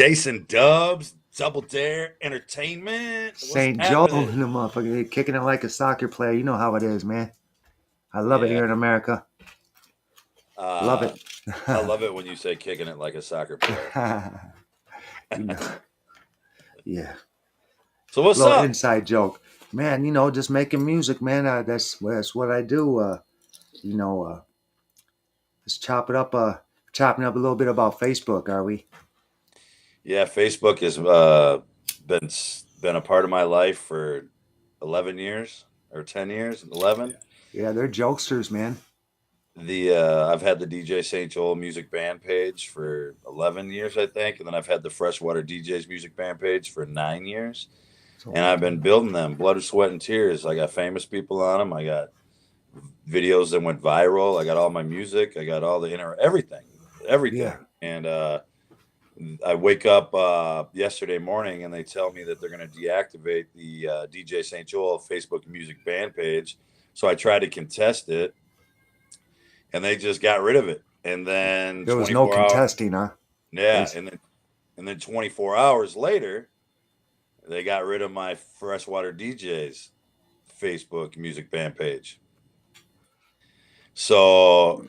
Jason Dubbs, Double Dare Entertainment. What's St. Joel happening? in the motherfucker, kicking it like a soccer player. You know how it is, man. I love it Yeah. here in America. Love Uh, it. I love it when you say kicking it like a soccer player. you know, yeah. So what's Little up? inside joke, man. Just making music, man. That's what I do. You know, uh, let's chop it up. Chopping up a little bit about Facebook. Are we? Yeah, Facebook has been been a part of my life for 11 years or 10 years, 11. Yeah, they're jokesters, man. The I've had the DJ St. Joel music band page for 11 years, I think, and then I've had the Freshwater DJs music band page for 9 years. It's a And long I've been time. building them, blood, sweat, and tears. I got famous people on them. I got videos that went viral. I got all my music. I got all the everything, Yeah. everything. And I wake up yesterday morning and they tell me that they're going to deactivate the DJ St. Joel Facebook music band page. So I tried to contest it, and they just got rid of it. And then There was no 24 hours, contesting, huh? They. yeah, and then 24 hours later, they got rid of my Freshwater DJs Facebook music band page. So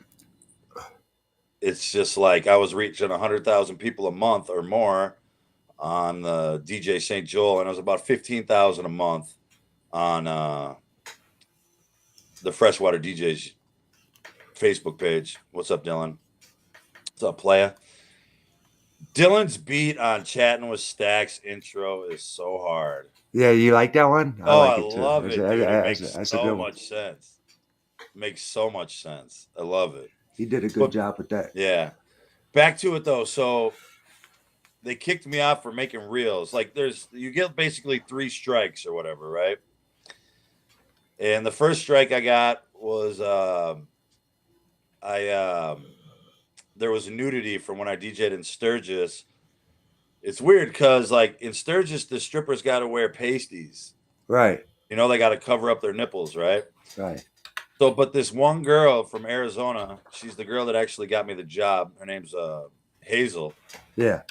it's just like I was reaching 100,000 people a month or more on the DJ St. Joel, and it was about 15,000 a month on the Freshwater DJs Facebook page. What's up, Dylan? What's up, playa? Dylan's beat on Chatting with Stacks intro is so hard. Yeah, you like that one? I Oh, I like it too. love That's it, dude. It makes that's a so good one. much sense. It makes so much sense. I love it. He did a good But job with that. yeah, back to it though. So they kicked me off for making reels. Like you get basically 3 strikes or whatever, right? And the first strike I got was I there was nudity from when I DJ'd in Sturgis. It's weird because like in Sturgis, the strippers got to wear pasties. Right, They got to cover up their nipples, right? right. So, but this one girl from Arizona, she's the girl that actually got me the job. Her name's Hazel. Yeah.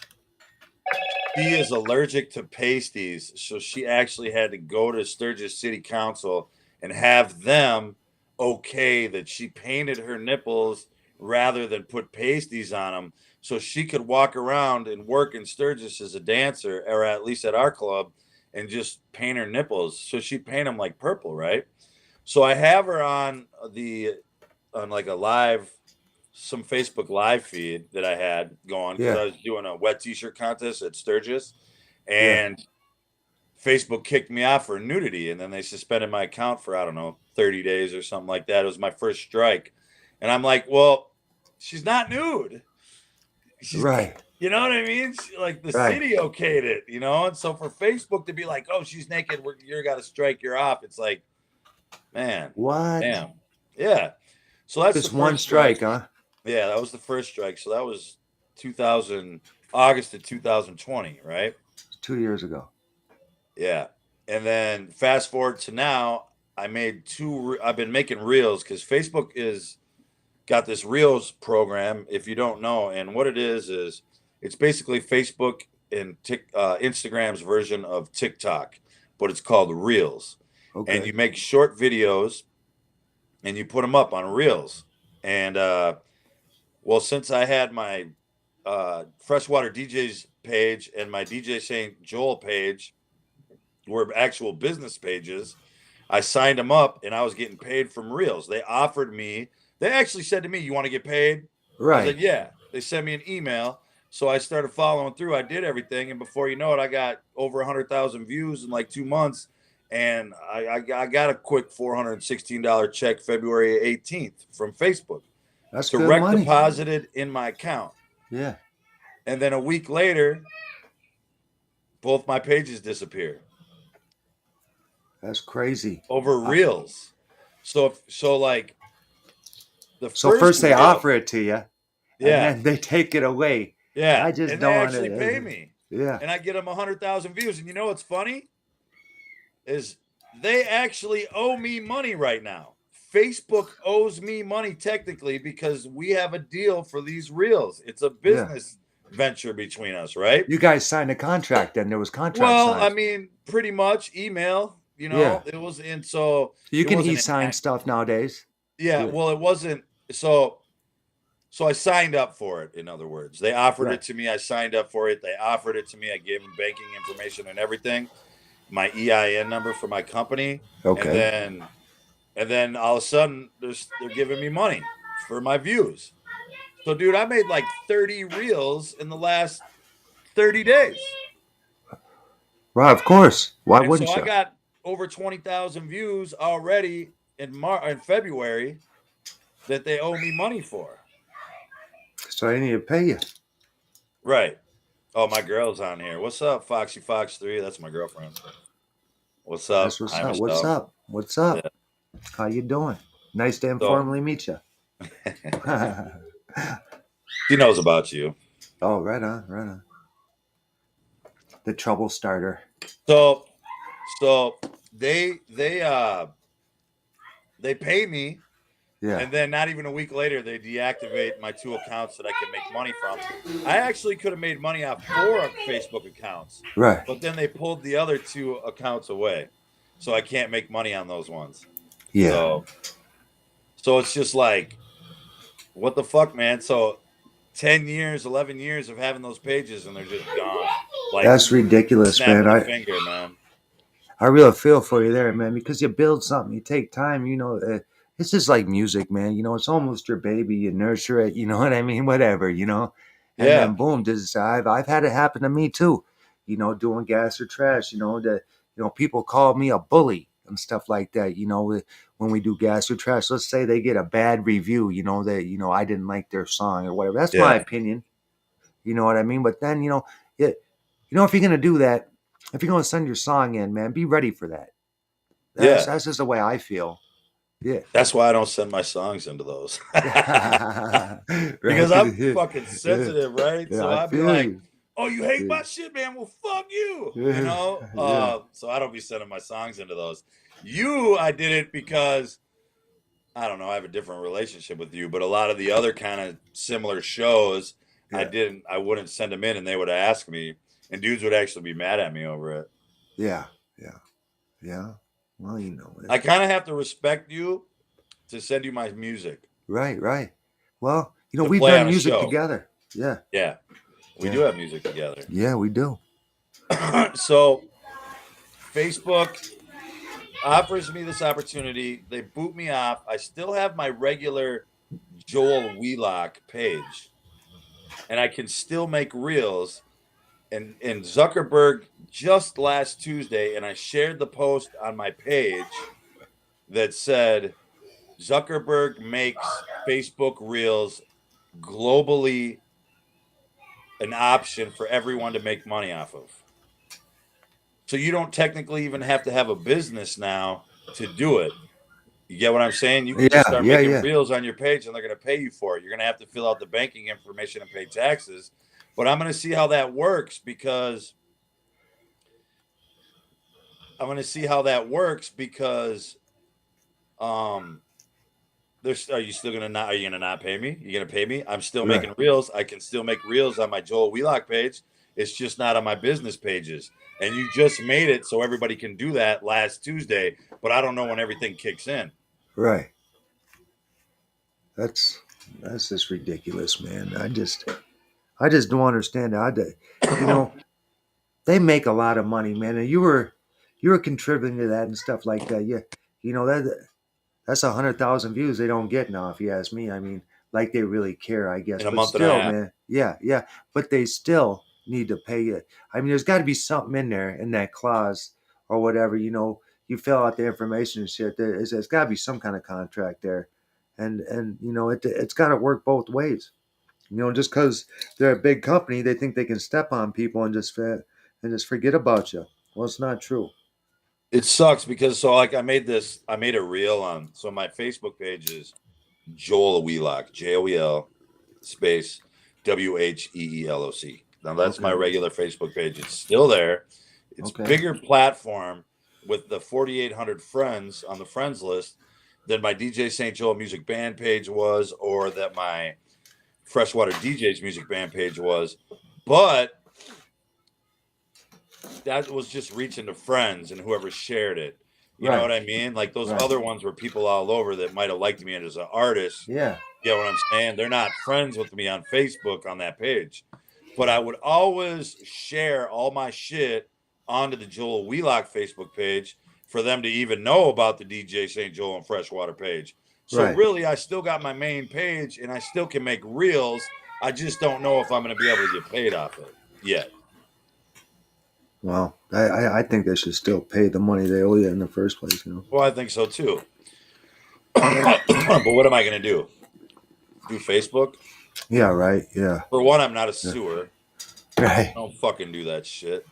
She is allergic to pasties, so she actually had to go to Sturgis City Council and have them okay that she painted her nipples rather than put pasties on them, so she could walk around and work in Sturgis as a dancer, or at least at our club, and just paint her nipples. So she paint them like purple, right? So I have her on like a live, some Facebook live feed that I had going because Yeah. I was doing a wet t-shirt contest at Sturgis, Yeah. and Facebook kicked me off for nudity, and then they suspended my account for, I don't know, 30 days or something like that. It was my first strike. And I'm like, well, she's not nude. She's, Right. you know what I mean? Like the Right. city okayed it, And so for Facebook to be like, oh, she's naked, you're got to strike, you're off. It's like, man, What? damn. Yeah. So that's the Just one first strike. strike, huh? Yeah, that was the first strike. So that was 2000, August of 2020, right? 2 years ago. Yeah. And then fast forward to now, I've been making reels because Facebook is got this reels program, if you don't know. And what it is it's basically Facebook and Instagram's version of TikTok, but it's called reels. And Okay. you make short videos and you put them up on reels. And well, since I had my Freshwater DJs page and my DJ St. Joel page were actual business pages, I signed them up and I was getting paid from reels. They actually said to me, "You want to get paid?" I Right. said, "Yeah." They sent me an email. So I started following through. I did everything. And before you know it, I got over 100,000 views in like 2 months. And I got a quick $416 check February 18th from Facebook, That's good direct money. deposited in my account. Yeah. And then a week later, both my pages disappear That's crazy. over Uh, reels. So like the so first first they reel, offer it to you, and yeah, then they take it away. yeah, I just and they don't want actually pay to. me, Yeah. and I get them 100,000 views. And you know what's funny is they actually owe me money right now. Facebook owes me money technically because we have a deal for these reels. It's a Yeah. business venture between us, right? You guys signed a contract, then there was contract Well, I signed. mean, pretty much email, Yeah. it was, and so You it can wasn't e-sign stuff nowadays. yeah, Yeah. well, it wasn't so I signed up for it, in other words. They offered Right. it to me, I signed up for it, they offered it to me, I gave them banking information and everything, my EIN number for my company, and Okay. then all of a sudden they're giving me money for my views. So dude, I made like 30 reels in the last 30 days. Right, of course. Why And so wouldn't I you? got over 20,000 views already in February that they owe me money for. So I need to pay you. Right. Oh, my girl's on here. What's up, Foxy Fox 3? That's my girlfriend. What's That's up? what's Hi, up. What's Michelle. up? What's Yeah. up? How you doing? Nice to So informally meet you. Oh, she knows about you. right on, right on. The trouble starter. So so they pay me, Yeah. and then not even a week later they deactivate my 2 accounts that I can make money from. I actually could have made money off 4 Facebook accounts, Right. but then they pulled the other 2 accounts away. So I can't make money on those ones. Yeah. So it's just like, what the fuck, man? So 10 years, 11 years of having those pages and they're just gone. Like That's ridiculous, snap man. of the I finger, man. I really feel for you there, man, because you build something, you take time, it's just like music, man. It's almost your baby. You nurture it, you know what I mean? Whatever, and then Yeah. boom, this I've had it happen to me too, doing gas or trash, people call me a bully and stuff like that, when we do gas or trash. Let's say they get a bad review, that, I didn't like their song or whatever. That's my Yeah. opinion. You know what I mean? But then, it, if you're gonna do that, if you're gonna send your song in, man, be ready for that. That's Yeah. that's just the way I feel. Yeah. That's why I don't send my songs into those. Right. Because 'Cause I'm fucking yeah, sensitive, right? yeah, So I I'd be feel like, you. "Oh, you hate Yeah. my shit, man? Well, fuck you." Yeah. So I don't be sending my songs into those. I did it because I don't know, I have a different relationship with you, but a lot of the other kind of similar shows, Yeah. I wouldn't send them in, and they would ask me, and dudes would actually be mad at me over it. Yeah. Yeah. Yeah. Well, I it. kind of have to respect you to send you my music Right, right. Well, to we've play done on a music show. together. Yeah. Yeah, we Yeah. do have music together. Yeah, we do. So Facebook offers me this opportunity. They boot me off. I still have my regular Joel Wheelock page, and I can still make reels. And Zuckerberg just last Tuesday, and I shared the post on my page that said Zuckerberg makes Facebook Reels globally an option for everyone to make money off of. So you don't technically even have to have a business now to do it. You get what I'm saying? You can just Yeah, start yeah, making yeah. reels on your page and they're going to pay you for it. You're going to have to fill out the banking information and pay taxes. But I'm going to see how that works because um there's are you still gonna not are you gonna not pay me? You gonna pay me? I'm still Right. making reels. I can still make reels on my Joel Wheelock page. It's just not on my business pages. And you just made it so everybody can do that last Tuesday, but I don't know when everything kicks in. Right. That's that's just ridiculous, man. I just don't understand it. You know, they make a lot of money, man, and you were contributing to that and stuff like that. Yeah, that's 100,000 views they don't get now, if you ask me. I mean, like they really care, I guess. In a But month and a still, half. man, yeah, yeah. But they still need to pay you. I mean, there's got to be something in there in that clause or whatever. You fill out the information and shit. There's got to be some kind of contract there, and it's got to work both ways. Just because they're a big company, they think they can step on people and just forget about you. Well, it's not true. It sucks because I made a reel on so my Facebook page is Joel Wheelock, JOEL space WHEELOC. Now that's my Okay. regular Facebook page. It's still there. It's Okay. bigger platform with the 4,800 friends on the friends list than my DJ St. Joel music band page was, or that my Freshwater DJ's music band page was, but that was just reaching to friends and whoever shared it. You know Right. what I mean? Like those Right. other ones were people all over that might have liked me as an artist. Yeah. You know what I'm saying? They're not friends with me on Facebook on that page. But I would always share all my shit onto the Joel Wheelock Facebook page for them to even know about the DJ St. Joel and Freshwater page. So Right. really, I still got my main page and I still can make reels. I just don't know if I'm going to be able to get paid off it yet. Well, I think they should still pay the money they owe you in the first place. You know. Well, I think so too. But what am I going to do? Do Facebook? Yeah. Right. Yeah. For one, I'm not a Yeah. suer. Right. I don't fucking do that shit. I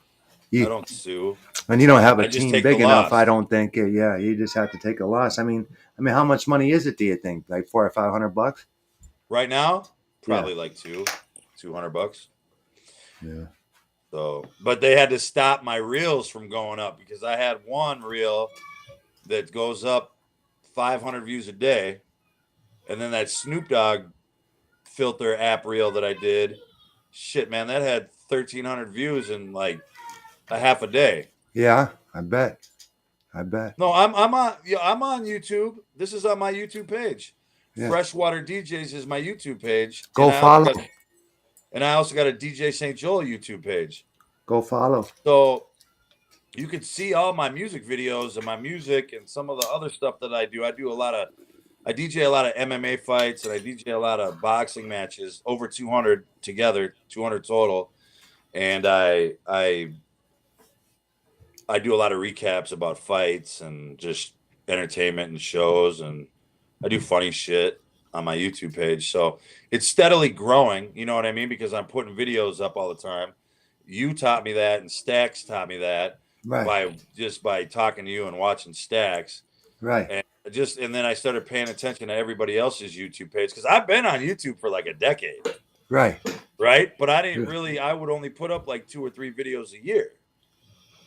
You, don't sue. and you don't have a I just team take the big enough. I loss. don't think. Yeah. You just have to take a loss. I mean, how much money is it? Do you think like $400 or $500? Right now, Yeah. probably like $200. Yeah. So, but they had to stop my reels from going up because I had one reel that goes up 500 views a day, and then that Snoop Dogg filter app reel that I did, shit, man, that had 1,300 views in like a half a day. Yeah. I bet. I bet. No, I'm on YouTube. This is on my YouTube page. Yeah. Freshwater DJs is my YouTube page. Go follow. And I also got a DJ St. Joel YouTube page. Go follow. So you can see all my music videos and my music and some of the other stuff that I do. I DJ a lot of MMA fights and I DJ a lot of boxing matches, over 200 together, 200 total. And I do a lot of recaps about fights and just entertainment and shows, and I do funny shit on my YouTube page. So it's steadily growing, you know what I mean? Because I'm putting videos up all the time. You taught me that, and Stacks taught me that Right. by talking to you and watching Stacks. Right. And then I started paying attention to everybody else's YouTube page because I've been on YouTube for like a decade. Right. Right. But I would only put up like 2 or 3 videos a year.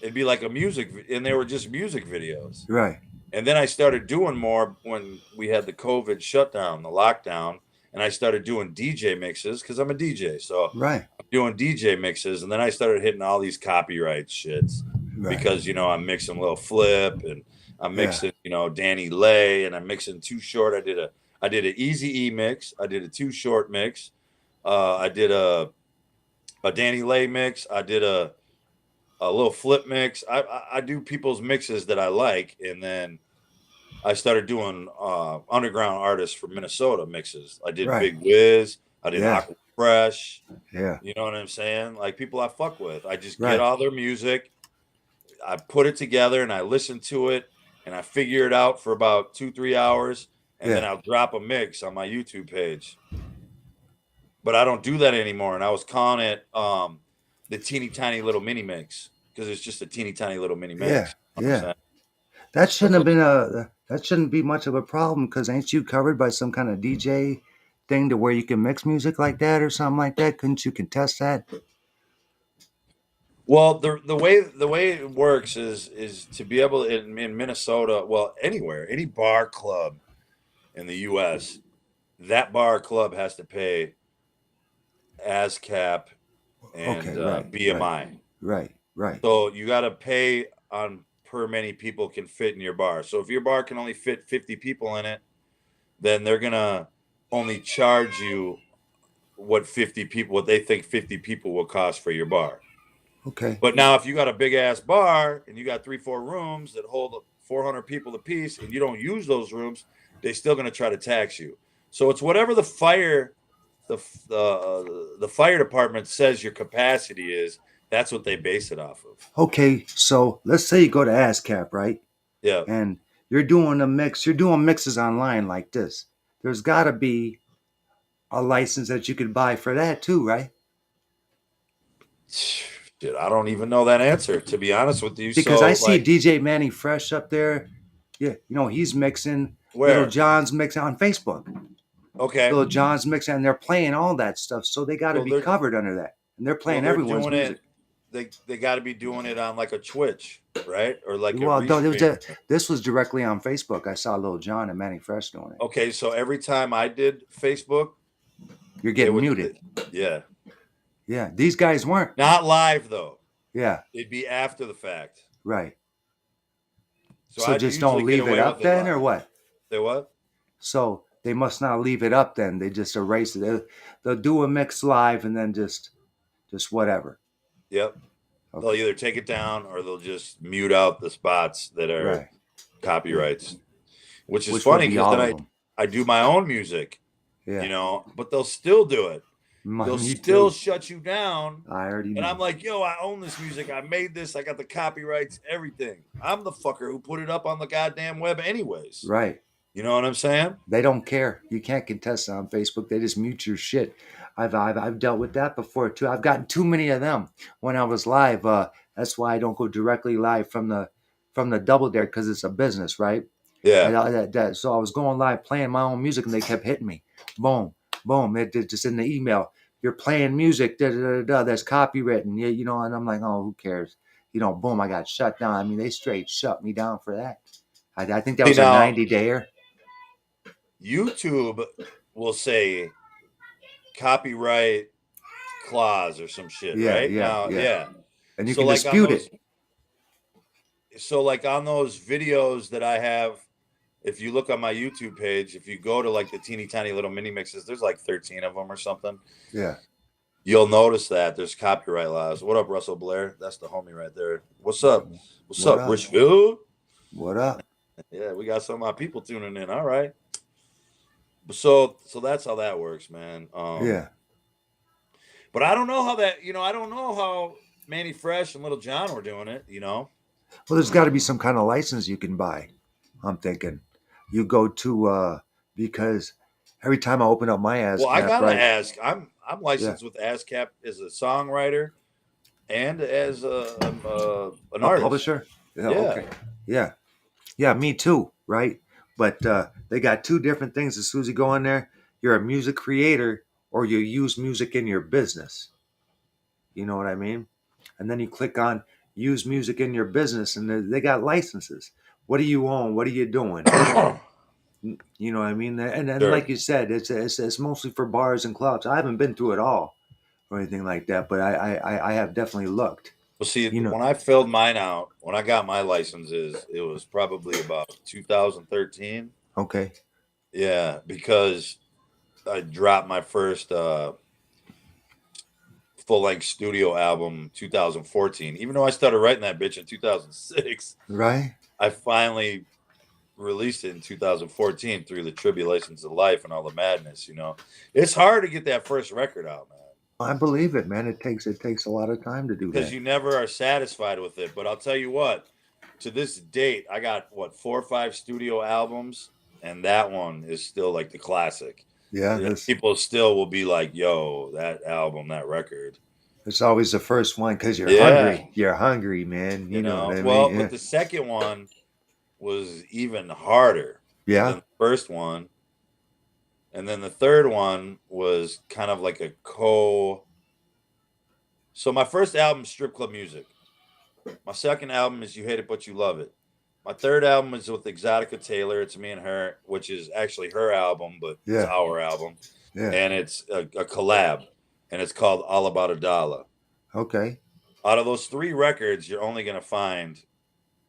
It'd be like and they were just music videos. Right. And then I started doing more when we had the COVID shutdown, the lockdown, and I started doing DJ mixes because I'm a DJ. So right. I'm doing DJ mixes, and then I started hitting all these copyright shits because I'm mixing Lil Flip and I'm mixing Danny Lay, and I'm mixing Too Short. I did an Easy E mix. I did a Too Short mix. I did a Danny Lay mix. I did a little Flip mix. I do people's mixes that I like, and then I started doing underground artists from Minnesota mixes. I did Big Wiz. I did Aqua Fresh. Yeah. You know what I'm saying? Like people I fuck with. I just get all their music. I put it together and I listen to it and I figure it out for about 2-3 hours, and then I'll drop a mix on my YouTube page. But I don't do that anymore, and I was calling it the teeny tiny little mini mix because it's just a teeny tiny little mini mix. Yeah. That shouldn't be much of a problem because ain't you covered by some kind of DJ thing to where you can mix music like that or something like that? Couldn't you contest that? Well, the way it works is to be able in Minnesota, well, anywhere, any bar club in the U.S., that bar club has to pay ASCAP and BMI. Right. So you got to pay on per many people can fit in your bar. So if your bar can only fit 50 people in it, then they're gonna only charge you what they think 50 people will cost for your bar. Okay. But now if you got a big ass bar and you got 3-4 rooms that hold 400 people apiece and you don't use those rooms, they're still gonna try to tax you. So it's whatever the fire department says your capacity is. That's what they base it off of. Okay, so let's say you go to ASCAP, right? Yeah. And you're doing a mix. You're doing mixes online like this. There's got to be a license that you could buy for that too, right? Shit, I don't even know that answer, to be honest with you. Because I see DJ Manny Fresh up there. Yeah, he's mixing. Where? Little John's mixing on Facebook. Okay. Little John's mixing, and they're playing all that stuff, so they got to be covered under that. And they're playing everyone's music. They got to be doing it on like a Twitch, right? Or like this was directly on Facebook. I saw Lil Jon and Manny Fresh doing it. Okay, so every time I did Facebook, You're getting muted. Yeah. Yeah, these guys weren't. Not live though. Yeah, It'd be after the fact. right. So So I'd just usually don't get leave it away with up it then, or live. what? Say what? So they must not leave it up then. They just erase it. They'll do a mix live and then just whatever. Yep. They'll Okay, either take it down or they'll just mute out the spots that are right. copyrights. Which is Which would funny be because then all of them. I do my own music, Yeah, but they'll still do it. They'll me still too. shut you down. I already And know. I'm like, yo, I own this music. I made this. I got the copyrights, everything. I'm the fucker who put it up on the goddamn web, anyways. Right. You know what I'm saying? They don't care. You can't contest it on Facebook. They just mute your shit. I've dealt with that before too. I've gotten too many of them when I was live. That's why I don't go directly live from the Double Dare, because it's a business, right? Yeah. So I was going live playing my own music, and they kept hitting me. Boom, boom. It just in the email. You're playing music. Da, da, da, da, that's copywritten. Yeah, and I'm like, oh, who cares? Boom. I got shut down. I mean, they straight shut me down for that. I think that See, was a now 90-dayer. YouTube will say copyright clause or some shit, Yeah, right? yeah, Now, yeah. yeah. And you So can like on dispute those, it. so like on those videos that I have, if you look on my YouTube page, if you go to like the teeny tiny little mini mixes, there's like 13 of them or something. Yeah. You'll notice that there's copyright laws. What up, Russell Blair? That's the homie right there. What's up? What's What up, up? Richfield? What up? Yeah, we got some of my people tuning in. All right. So that's how that works, man. Yeah. But I don't know how that, I don't know how Manny Fresh and Little John were doing it, Well, there's got to be some kind of license you can buy. I'm thinking. You go to because every time I open up my Well, I ASCAP, gotta right? ask. I'm Yeah. licensed with ASCAP as a songwriter and as an A artist. publisher? Yeah, Yeah. okay. Yeah. Yeah, me too, right? But they got two different things. As soon as you go in there, you're a music creator or you use music in your business. You know what I mean? And then you click on use music in your business, and they got licenses. What do you own? What are you doing? You know what I mean? And then, Sure. like you said, it's mostly for bars and clubs. I haven't been through it all or anything like that, but I have definitely looked. Well, see, You know, when I filled mine out, when I got my licenses, it was probably about 2013. okay, Yeah, because I dropped my first full length studio album 2014. Even though I started writing that bitch in 2006, right? I finally released it in 2014 through the tribulations of life and all the madness. It's hard to get that first record out, man, I believe it, man. It takes a lot of time to do because that. you never are satisfied with it. But I'll tell you what, to this date, I got 4 or 5 studio albums, and that one is still like the classic. Yeah, this People still will be like, "Yo, that album, that record." it's always the first one because you're Yeah, hungry. You're hungry, man. You know what I mean? Well, Yeah, but the second one was even harder than yeah. the first one, and then the third one was kind of like a co. So my first album, Strip Club Music. My second album is You Hate It But You Love It. My third album is with Exotica Taylor. It's me and her, which is actually her album, but it's Yeah. our album, Yeah. and it's a collab, and it's called All About a Dollar. Okay. Out of those 3 records, you're only gonna find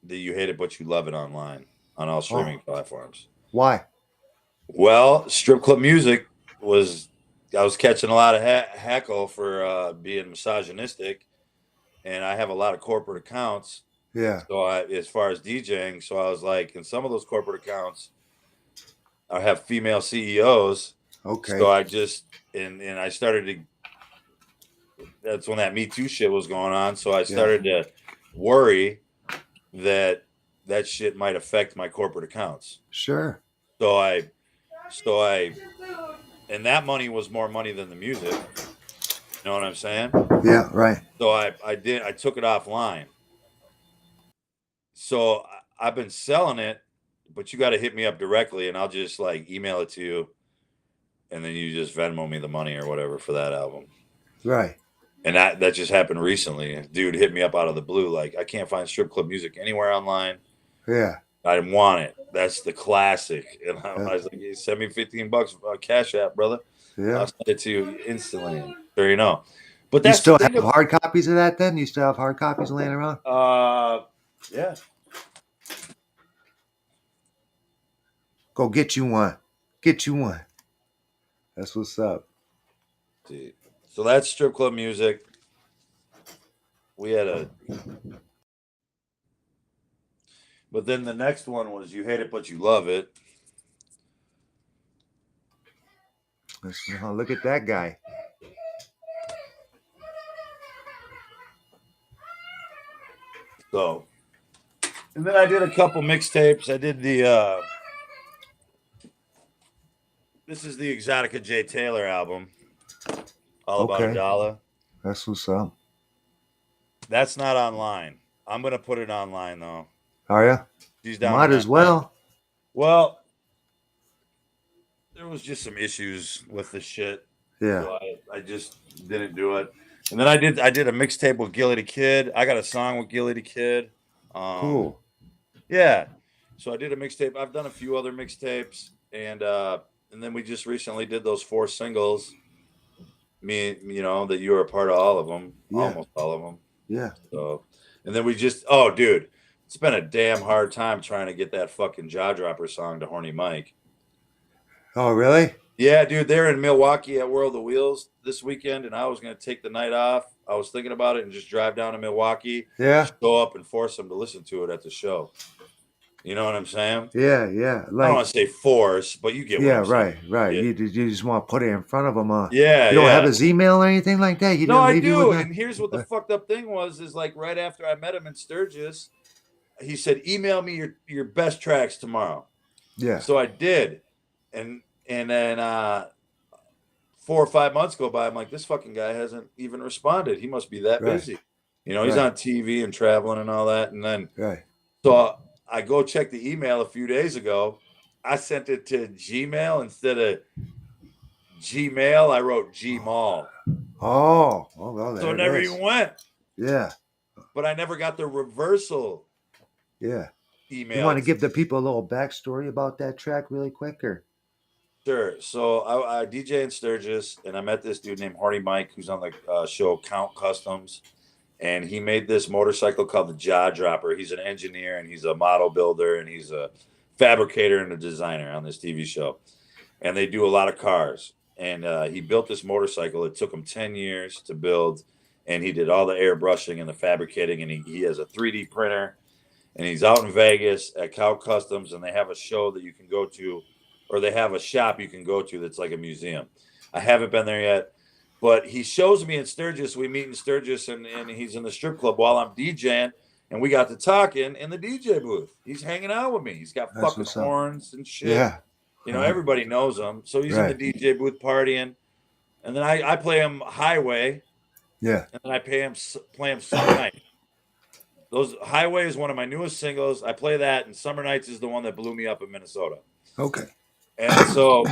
the You Hate It But You Love It online on all streaming platforms. Why? Well, Strip Club Music I was catching a lot of heckle for being misogynistic, and I have a lot of corporate accounts. Yeah. So as far as DJing, so I was like, in some of those corporate accounts, I have female CEOs. Okay. So I just and I started to. That's when that Me Too shit was going on. So I started to worry that shit might affect my corporate accounts. Sure. So I, and that money was more money than the music. You know what I'm saying? Yeah. Right. So I took it offline. So I've been selling it, but you got to hit me up directly, and I'll just like email it to you, and then you just Venmo me the money or whatever for that album. Right. And that just happened recently. Dude hit me up out of the blue, like, I can't find Strip Club Music anywhere online. Yeah. I want it. That's the classic. And I was like, hey, send me $15 Cash App, brother. Yeah. I'll send it to you instantly. Sure, you know. But You that's the still thing. have hard copies of that then? You still have hard copies laying around? Yeah. Go get you one. Get you one. That's what's up. See. So that's strip club music. We had a. But then the next one was You Hate It But You Love It. Oh, look at that guy. So, and then I did a couple mixtapes. I did the. This is the Exotica J Taylor album. All About a Okay. Dollar. That's what's up. That's not online. I'm gonna put it online though. Are ya? She's down in Might as Manhattan. well. Well, there was just some issues with the shit, Yeah. so I just didn't do it. And then I did a mixtape with Gilly the Kid. I got a song with Gilly the Kid. Cool. Yeah. So I did a mixtape. I've done a few other mixtapes, and then we just recently did those 4 singles. Me, you know, that you were a part of all of them, Yeah. almost all of them. Yeah. So, and then we just, oh, dude, it's been a damn hard time trying to get that fucking Jaw Dropper song to Horny Mike. Oh, really? Yeah, dude, they're in Milwaukee at World of Wheels this weekend, and I was going to take the night off. I was thinking about it and just drive down to Milwaukee, Yeah. show up and force them to listen to it at the show. You know what I'm saying? Yeah. Yeah. I don't Like. want to say force, but you get what Yeah. I'm saying. Right. Right. Yeah, You just want to put it in front of him. yeah. You don't have Yeah. his email or anything like that. You No, didn't I leave you with do. that. And here's what the fucked up thing was: is like right after I met him in Sturgis, he said, "Email me your best tracks tomorrow." Yeah. So I did, and then 4 or 5 months go by. I'm like, this fucking guy hasn't even responded. He must be that Right. busy. You know, he's Right. on TV and traveling and all that. And then Right. so I go check the email a few days ago. I sent it to Gmail instead of Gmail. I wrote Gmail. Oh. Oh well. So There it it never is. even went. Yeah. But I never got the reversal Yeah. email. You want to give the people a little backstory about that track really quick, or? Sure. So I DJ in Sturgis, and I met this dude named Horny Mike, who's on the show Count Customs, and he made this motorcycle called the Jaw Dropper. He's an engineer, and he's a model builder, and he's a fabricator and a designer on this TV show, and they do a lot of cars. And he built this motorcycle. It took him 10 years to build, and he did all the airbrushing and the fabricating, and he has a 3D printer, and he's out in Vegas at Count Customs, and they have a show that you can go to, or they have a shop you can go to that's like a museum. I haven't been there yet, but he shows me in Sturgis. We meet in Sturgis, and he's in the strip club while I'm DJing, and we got to talking in the DJ booth. He's hanging out with me. He's got That's fucking what's up. horns and shit. Yeah. You know, everybody knows him. So he's Right. in the DJ booth partying, and then I play him Highway, Yeah. and then I play him Summer Night. Those Highway is one of my newest singles. I play that, and Summer Nights is the one that blew me up in Minnesota. Okay. And so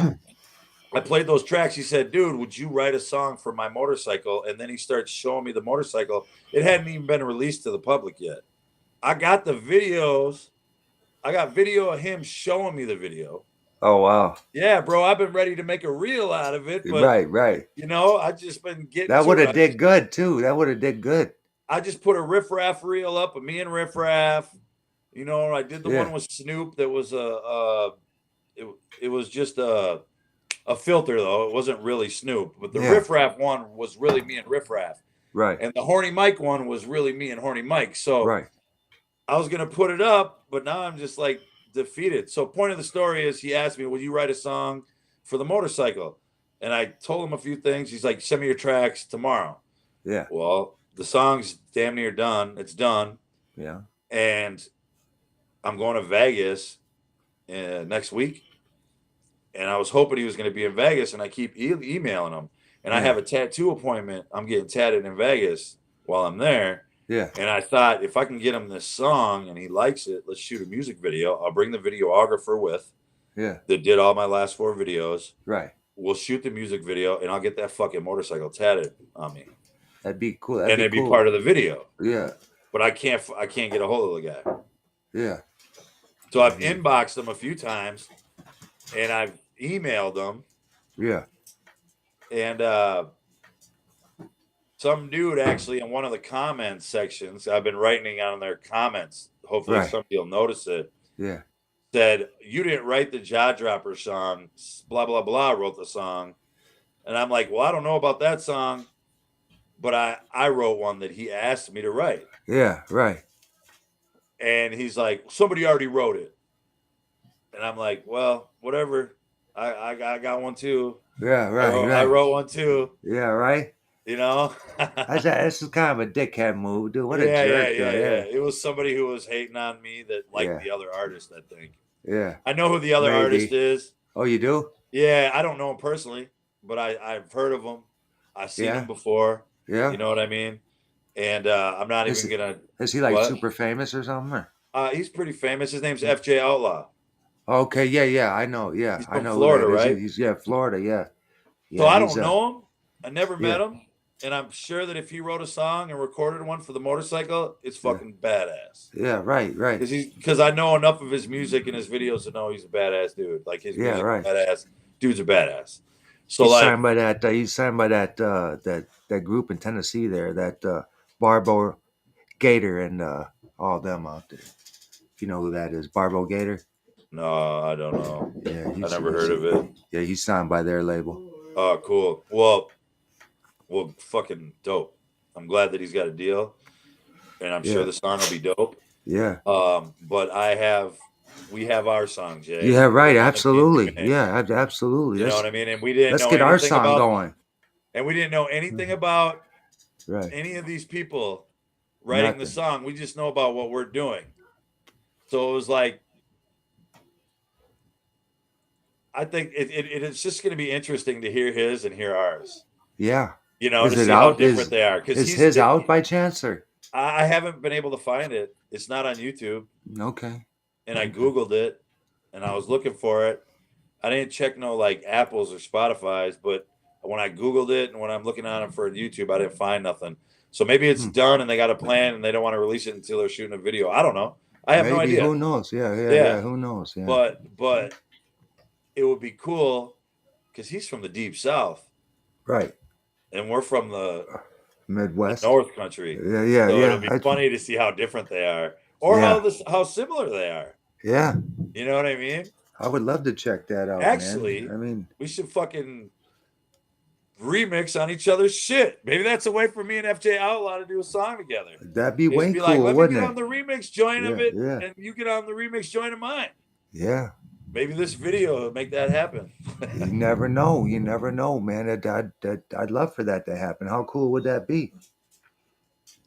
I played those tracks. He said, "Dude, would you write a song for my motorcycle?" And then he starts showing me the motorcycle. It hadn't even been released to the public yet. I got the videos. I got video of him showing me the video. Oh wow. Yeah, bro, I've been ready to make a reel out of it, but Right. you know, I just been getting That to would it. have did good too. That would have did good. I just put a Riff Raff reel up of me and Riff Raff. You know, I did the one with Snoop that was it was just a filter though. It wasn't really Snoop, but the Riff Raff one was really me and Riff Raff. Right. And the Horny Mike one was really me and Horny Mike. So Right. I was gonna put it up, but now I'm just like defeated. So point of the story is he asked me, "Will you write a song for the motorcycle?" And I told him a few things. He's like, "Send me your tracks tomorrow." Yeah. Well, the song's damn near done. It's done. Yeah. And I'm going to Vegas next week. And I was hoping he was going to be in Vegas, and I keep emailing him. And I have a tattoo appointment. I'm getting tatted in Vegas while I'm there. Yeah. And I thought, if I can get him this song and he likes it, let's shoot a music video. I'll bring the videographer with. Yeah. That did all my last 4 videos. Right. We'll shoot the music video, and I'll get that fucking motorcycle tatted on me. That'd be cool. And it'd be part of the video. Yeah. But I can't get a hold of the guy. Yeah. So I've inboxed him a few times, and I've emailed him. Yeah. And some dude actually in one of the comments sections, I've been writing on their comments. Hopefully Right. somebody will notice it. Yeah. Said, you didn't write the Jaw Dropper song. Blah, blah, blah wrote the song. And I'm like, well, I don't know about that song, but I wrote one that he asked me to write. Yeah. Right. And he's like, somebody already wrote it. And I'm like, well, whatever. I got one too. Yeah. I Right. wrote I Right. wrote one too. Yeah. Right. You know. That's kind of a dickhead move, dude. What a Yeah, yeah, jerk, yeah, though. yeah. Yeah. It was somebody who was hating on me that liked Yeah. the other artist, I think. Yeah. I know who the other artist Maybe. is. Oh, you do? Yeah, I don't know him personally, but I've heard of him. I've seen him Yeah. before. You Yeah. know what I mean? And I'm not Is even it? gonna Is he like what? super famous or something? Or? He's pretty famous. His name's FJ Outlaw. Okay. Yeah. Yeah. I know. Yeah. He's I from know who Florida, that is. right? He's yeah, Florida. Yeah. So Yeah. I He's don't know him. I never yeah. met him. And I'm sure that if he wrote a song and recorded one for the motorcycle, it's Yeah. fucking badass. Yeah. Right. Right. Because I know enough of his music and his videos to know he's a badass dude. Like his Yeah. music Right. badass. Dude's a badass. So like He's signed by that group in Tennessee there, that Barbo Gator and all them out there. If you know who that is, Barbo Gator. no, I don't know. Yeah, I never heard of it. yeah, he's signed by their label. Oh, cool. Well, fucking dope. I'm glad that he's got a deal, and I'm sure Yeah, the song will be dope. yeah, But we have our song, Jay. yeah. We're Right, on the same absolutely. page. Yeah, absolutely. You know what I mean? And we didn't Let's know get our anything song about, going. and we didn't know anything about Right, any of these people writing the nothing. song. We just know about what we're doing. So it was like, I think it's just going to be interesting to hear his and hear ours. Yeah. You know, Is to it see how out? different they are. Because Is his out by chance or? I haven't been able to find it. It's not on YouTube. Okay. And I Googled it and I was looking for it. I didn't check no like Apple's or Spotify's, but when I Googled it and when I'm looking on it for YouTube, I didn't find nothing. So maybe it's done and they got a plan and they don't want to release it until they're shooting a video. I don't know. I have no Maybe. idea. Who knows? Yeah, yeah, Yeah. yeah. Who knows? Yeah. But it would be cool because he's from the deep south Right. and we're from the Midwest. North Country. Yeah, yeah, So yeah. it'll be funny to see how different they are or Yeah. how similar they are. Yeah. You know what I mean? I would love to check that out, Actually, man. I mean, we should fucking remix on each other's shit. Maybe that's a way for me and FJ Outlaw to do a song together. that'd be Just way be cool, like, let me wouldn't get it? on the remix joint of Yeah, it, yeah. and you get on the remix joint of mine. Yeah. Maybe this video will make that happen. You never know. You never know, man. I'd love for that to happen. How cool would that be?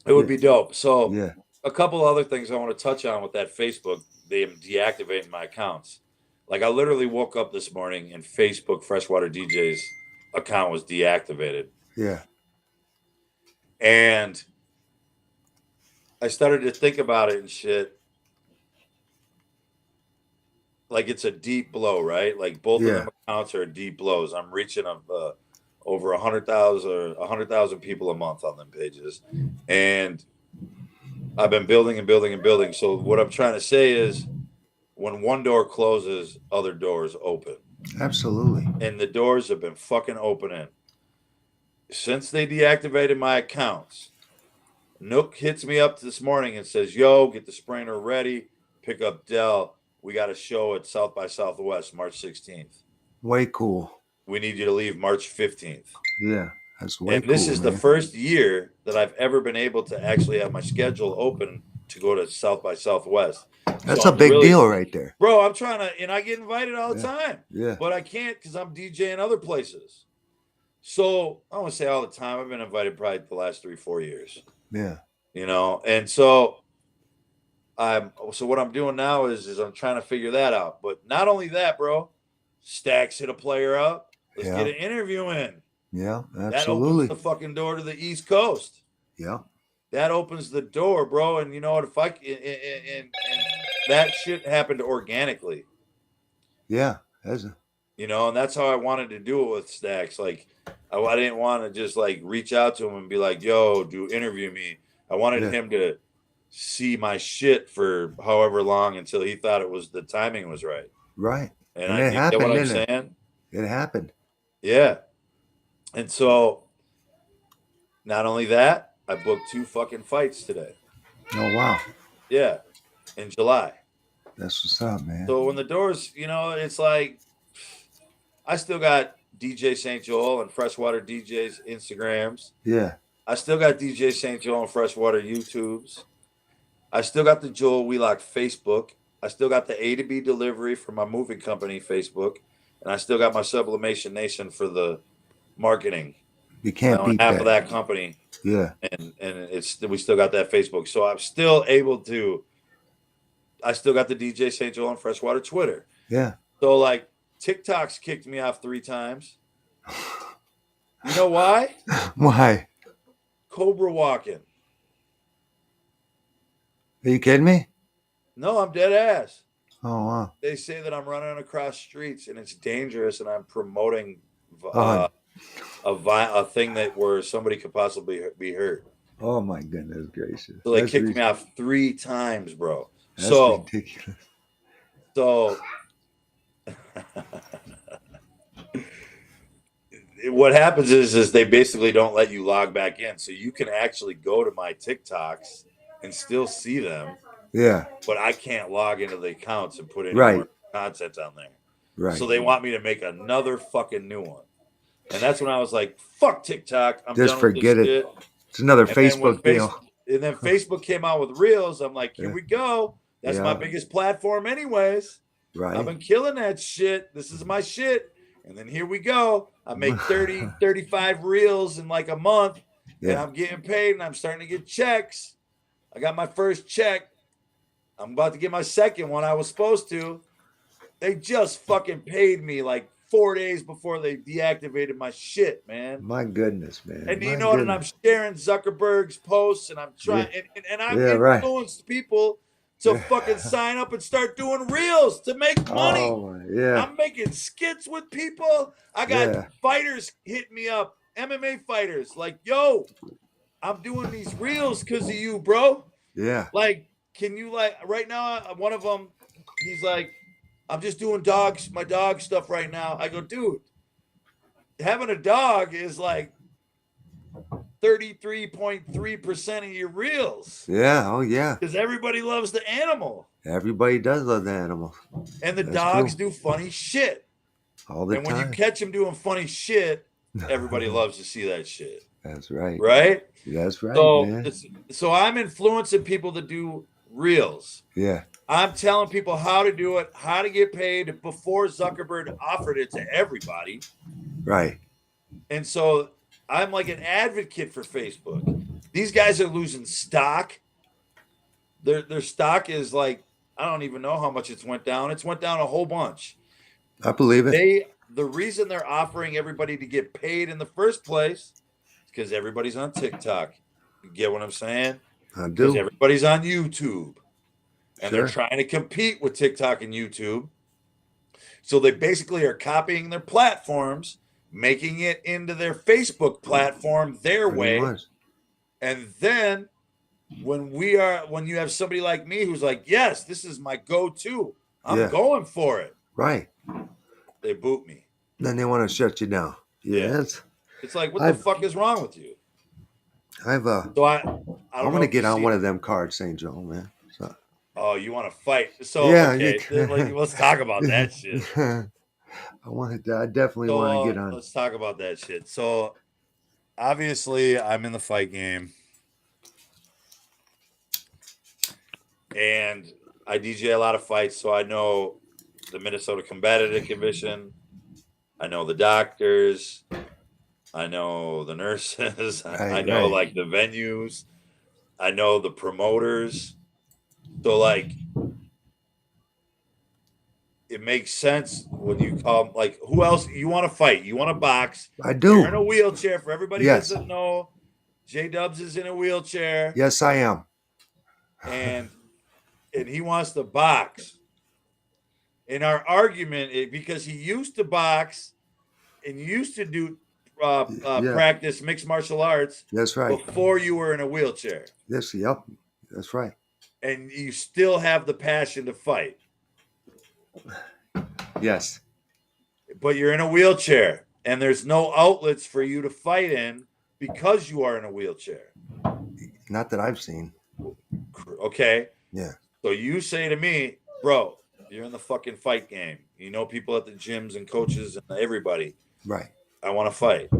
It would be dope. So, Yeah. a couple other things I want to touch on with that Facebook, they deactivating my accounts. Like, I literally woke up this morning and Facebook Freshwater DJ's account was deactivated. Yeah. And I started to think about it and shit. Like it's a deep blow, right? Like both of them accounts are deep blows. I'm reaching over 100,000 people a month on them pages, and I've been building and building and building. So what I'm trying to say is, when one door closes, other doors open. Absolutely. And the doors have been fucking opening since they deactivated my accounts. Nook hits me up this morning and says, "Yo, get the sprainer ready. Pick up Dell. We got a show at South by Southwest, March 16th. Way cool. We need you to leave March 15th. Yeah, that's way and cool. This is man. the first year that I've ever been able to actually have my schedule open to go to South by Southwest. That's a big deal right there. Bro, I'm trying to, and I get invited all the time. Yeah. But I can't because I'm DJing other places. So I don't want to say all the time. I've been invited probably the last 3-4 years. Yeah. You know, and so what I'm doing now is I'm trying to figure that out. But not only that, bro, Stacks hit a player up. Let's get an interview in. Yeah, absolutely. That opens the fucking door to the East Coast. Yeah. That opens the door, bro. And you know what? If I and that shit happened organically. Yeah, you know, and that's how I wanted to do it with Stacks. Like, I didn't want to just like reach out to him and be like, "Yo, interview me." I wanted him to see my shit for however long until he thought the timing was right. Right. And it happened. What I'm saying? It happened. Yeah. And so, not only that, I booked 2 fucking fights today. Oh wow, Yeah, in July. that's what's up, man. So when the doors, it's like I still got DJ St. Joel and Freshwater DJ's Instagrams. Yeah, I still got DJ St. Joel and Freshwater YouTubes. I still got the Joel Wheelock Facebook. I still got the A to B delivery for my moving company Facebook, and I still got my Sublimation Nation for the marketing. you I can't own beat half of that. that company, Yeah, and it's we still got that Facebook. So I'm still able to. I still got the DJ St. Joel and Freshwater Twitter. yeah. So like TikTok's kicked me off 3 times. You know why? Why? Cobra walking. Are you kidding me? No, I'm dead ass. Oh wow. They say that I'm running across streets and it's dangerous, and I'm promoting Oh, a thing that where somebody could possibly be hurt. oh my goodness gracious. So they kicked me off 3 times, bro. That's So ridiculous. so what happens is they basically don't let you log back in, so you can actually go to my TikToks and still see them, Yeah. but I can't log into the accounts and put any Right. more content on there. Right. So they want me to make another fucking new one. And that's when I was like, fuck TikTok. I'm Just done with forget this it. shit. It's another And then Facebook deal. And then Facebook came out with Reels. I'm like, here Yeah. we go. That's my Yeah. biggest platform anyways. I've Right. been killing that shit. This is my shit. And then here we go. I make 30, 35 reels in like a month, and Yeah. I'm getting paid, and I'm starting to get checks. I got my first check. I'm about to get my second one. I was supposed to. They just fucking paid me like 4 days before they deactivated my shit, man. My goodness, man. And you My know what? And I'm goodness. sharing Zuckerberg's posts, and I'm Yeah. trying, and I've Yeah. Right. influenced people to Yeah. fucking sign up and start doing reels to make money. Oh my. Yeah. I'm making skits with people. I got Yeah. fighters hitting me up, MMA fighters, like, yo, I'm doing these reels because of you, bro. Yeah. Like, can you, like, right now, one of them, he's like, I'm just doing my dog stuff right now. I go, dude, having a dog is like 33.3% of your reels Yeah. Oh yeah. because everybody loves the animal. Everybody does love the animals. And the That's dogs true. do funny shit. All the And when you time. catch them doing funny shit, everybody loves to see that shit. That's right. Right? That's right, So man. so I'm influencing people to do reels. Yeah. I'm telling people how to do it, how to get paid before Zuckerberg offered it to everybody. Right. And so I'm like an advocate for Facebook. These guys are losing stock. Their stock is like, I don't even know how much it's went down. It's went down a whole bunch. I believe it. The reason they're offering everybody to get paid in the first place is because everybody's on TikTok. You get what I'm saying? I Because do. everybody's on YouTube. And they're Sure. trying to compete with TikTok and YouTube. So they basically are copying their platforms, making it into their Facebook platform their Pretty way. much. And then when you have somebody like me who's like, yes, this is my go-to, I'm Yeah. going for it. Right. They boot me. Then they want to shut you down. Yeah. Yes. It's like, what the fuck is wrong with you? I've So I want to get on one of them cards, St. Joel, man. So Oh, you want to fight? So yeah, okay, let's talk about that shit. I definitely want to get on. Let's talk about that shit. So obviously, I'm in the fight game, and I DJ a lot of fights, so I know the Minnesota Combative Commission. I know the doctors. I know the nurses. I know like the venues. I know the promoters. So like, it makes sense when you call like, who else you want to fight? You want to box? I do. You're in a wheelchair. For everybody Yes. who doesn't know, J Dubbs is in a wheelchair. Yes, I am. And he wants to box. In our argument, because he used to box and used to do practice mixed martial arts. That's right. Before you were in a wheelchair. Yes, yep. That's right. And you still have the passion to fight. Yes. But you're in a wheelchair. and there's no outlets for you to fight in because you are in a wheelchair. Not that I've seen. Okay. Yeah. So you say to me, bro, you're in the fucking fight game. You know people at the gyms and coaches and everybody. Right. I want to fight.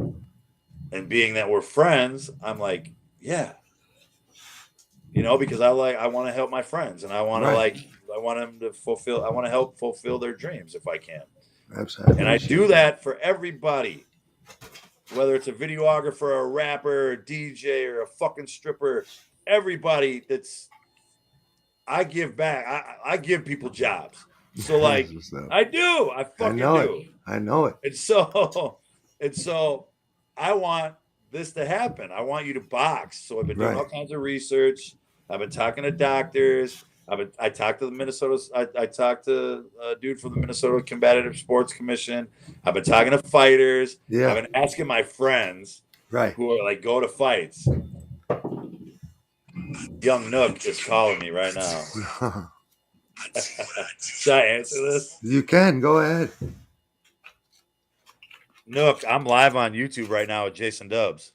And being that we're friends, I'm like, yeah. You know, because I want to help my friends and I want Right. I want them to I want to help fulfill their dreams if I can. Absolutely. And I do that for everybody. Whether it's a videographer, a rapper, a DJ, or a fucking stripper, everybody I give back. I give people jobs. So like I do. I fucking do. I know it. And so I want this to happen. I want you to box. So I've been doing all kinds of research. I've been talking to doctors. I talked to the Minnesota. I talked to a dude from the Minnesota Combative Sports Commission. I've been talking to fighters. Yeah. I've been asking my friends who are like go to fights. Young Nook is calling me right now. Should I answer this? You can go ahead. Nook, I'm live on YouTube right now with Jason Dubbs.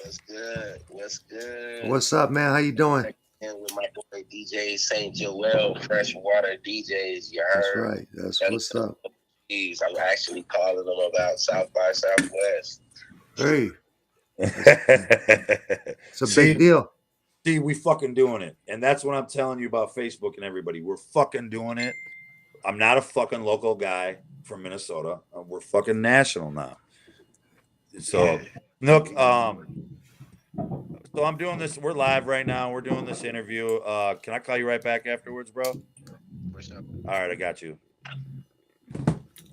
What's good? What's good? What's up, man? How you doing? And with my boy DJ St.Joel Freshwater DJs, you heard? That's right. That's what's up. I'm actually calling them about South by Southwest. Hey. It's a big deal. See, we fucking doing it. And that's what I'm telling you about Facebook and everybody. We're fucking doing it. I'm not a fucking local guy from Minnesota. We're fucking national now. So, Nook, so I'm doing this. We're live right now. We're doing this interview. Can I call you right back afterwards, bro? What's up? All right, I got you.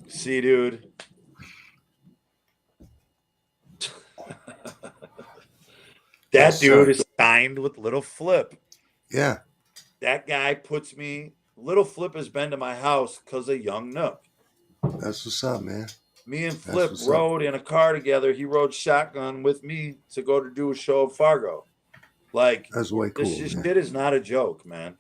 See, dude. That dude is signed with Little Flip. Yeah. That guy puts me. Little Flip has been to my house because of Young Nook. That's what's up, man. Me and Flip rode in a car together. He rode shotgun with me to go to do a show at Fargo. Like, that's way cool. This shit is not a joke, man.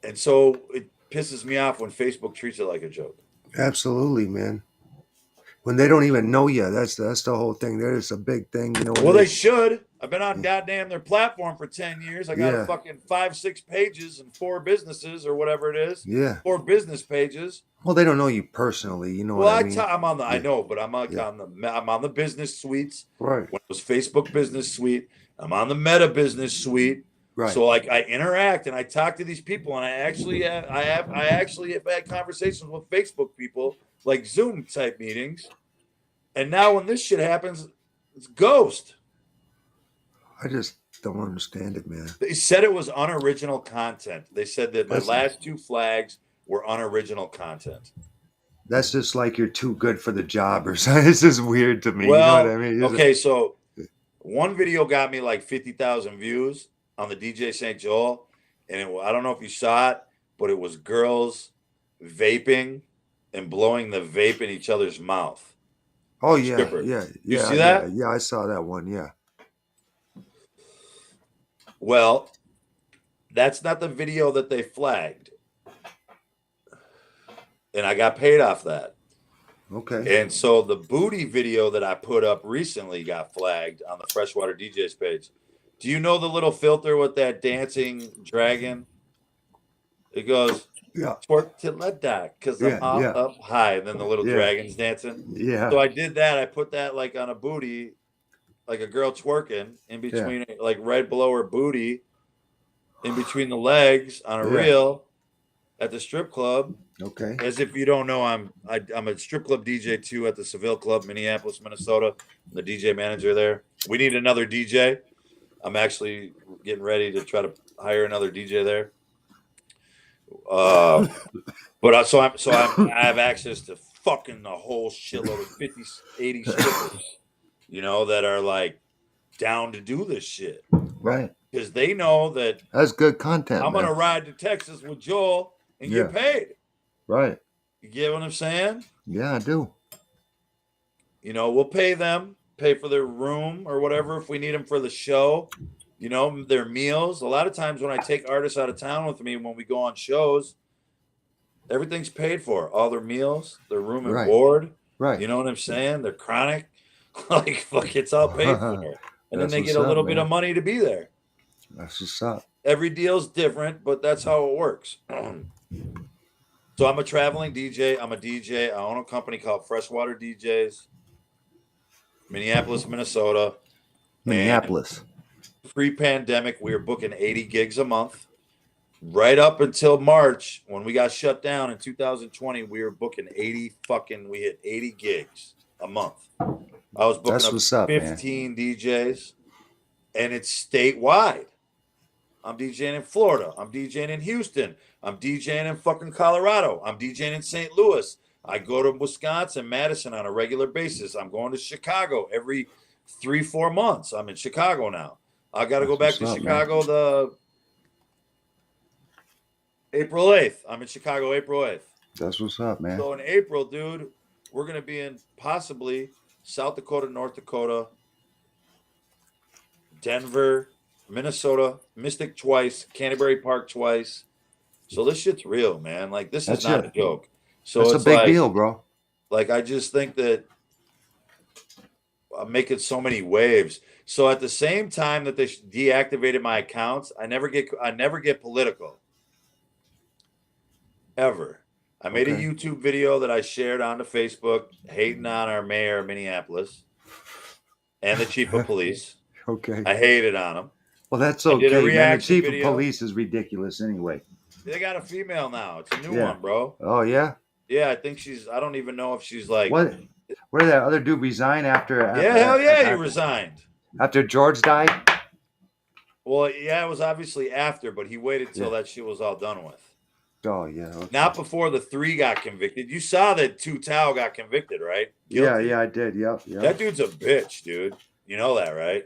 And so it pisses me off when Facebook treats it like a joke. Absolutely, man. When they don't even know you, that's the whole thing. There's a big thing, you know. Well, they should. I've been on goddamn their platform for 10 years. I got a fucking 5-6 pages and 4 businesses or whatever it is. Yeah. 4 business pages. Well, they don't know you personally, you know. Well, what I mean? I'm on the. I know, but I'm on the business suites. Right. When it was Facebook Business Suite, I'm on the Meta Business Suite. Right. So like I interact and I talk to these people and I actually have had conversations with Facebook people, like Zoom type meetings. And now when this shit happens, it's ghost. I just don't understand it, man. They said it was unoriginal content. They said that my last 2 flags were unoriginal content. That's just like you're too good for the job or something. It's just weird to me. Well, you know what I mean? Okay, so one video got me like 50,000 views on the DJ St. Joel. And I don't know if you saw it, but it was girls vaping and blowing the vape in each other's mouth. Oh, yeah. Stripper. Yeah. You see that? Yeah, I saw that one. Yeah. Well, that's not the video that they flagged. And I got paid off that. Okay. And so the booty video that I put up recently got flagged on the Freshwater DJs page. Do you know the little filter with that dancing dragon? It goes, twerk till I die, because I'm up high. And then the little dragon's dancing. Yeah. So I did that. I put that like on a booty, like a girl twerking in between, like right below her booty, in between the legs on a reel at the strip club. Okay. As if you don't know, I'm a strip club DJ too at the Seville Club, Minneapolis, Minnesota. I'm the DJ manager there. We need another DJ. I'm actually getting ready to try to hire another DJ there. But I have access to fucking a whole shitload of 50, 80 strippers, you know, that are like down to do this shit. Right. Because they know that that's good content. I'm gonna ride to Texas with Joel and get paid. Right. You get what I'm saying? Yeah, I do. You know, we'll pay them, pay for their room or whatever if we need them for the show. You know, their meals. A lot of times when I take artists out of town with me, when we go on shows, Everything's paid for. All their meals, their room and Right. board. Right. You know what I'm saying? They're chronic. Like, fuck, it's all paid for. And then That's they what's get a up, little bit man. of money to be there. That's what's up. Every deal's different, but that's how it works. So I'm a traveling DJ. I'm a DJ. I own a company called Freshwater DJs, Minneapolis, Minnesota. And Minneapolis. pre-pandemic, we were booking 80 gigs a month. Right up until March, when we got shut down in 2020, we were booking 80 we hit 80 gigs a month. I was booking That's up what's up, 15 DJs, and it's statewide. I'm DJing in Florida. I'm DJing in Houston. I'm DJing in fucking Colorado. I'm DJing in St. Louis. I go to Wisconsin, Madison on a regular basis. I'm going to Chicago every 3-4 months. I'm in Chicago now. I got to go back That's to what's up, Chicago the April 8th. I'm in Chicago April 8th. That's what's up, man. So in April, dude, we're going to be in possibly South Dakota, North Dakota, Denver, Minnesota, Mystic twice, Canterbury Park twice. So this shit's real, man. Like, this That's is not it. a joke. So That's a it's big like, deal, bro. like, I just think that I'm making so many waves. So at the same time that they deactivated my accounts, I never get political. Ever. I made a Okay. YouTube video that I shared onto Facebook hating on our mayor of Minneapolis and the chief of police. Okay. I hated on him. Well, that's I did a okay, man. The reaction chief video. of police is ridiculous anyway. They got a female now. It's a new Yeah. one, bro. Oh, yeah? Yeah, I think I don't even know if she's like. What? Where did that other dude resign after? Yeah, hell yeah, he resigned. After George died? Well, yeah, it was obviously after, but he waited till that shit was all done with. Oh, yeah. Okay. Not before the 3 got convicted. You saw that Tao got convicted, right? Guilty. Yeah, I did. Yep. That dude's a bitch, dude. You know that, right?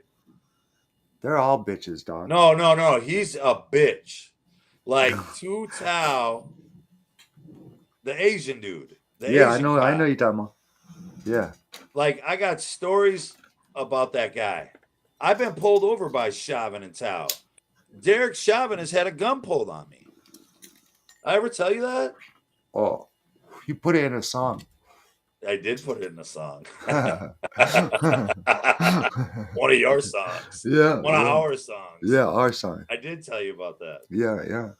They're all bitches, dog. No. He's a bitch. Like Tao, the Asian dude. Yeah, Asian I guy. know you're talking about. Yeah. Like, I got stories about that guy. I've been pulled over by Chauvin and Tao. Derek Chauvin has had a gun pulled on me. I ever tell you that? Oh, you put it in a song. I did put it in a song. One of your songs. Yeah. One of our songs. Yeah, our song. I did tell you about that. Yeah.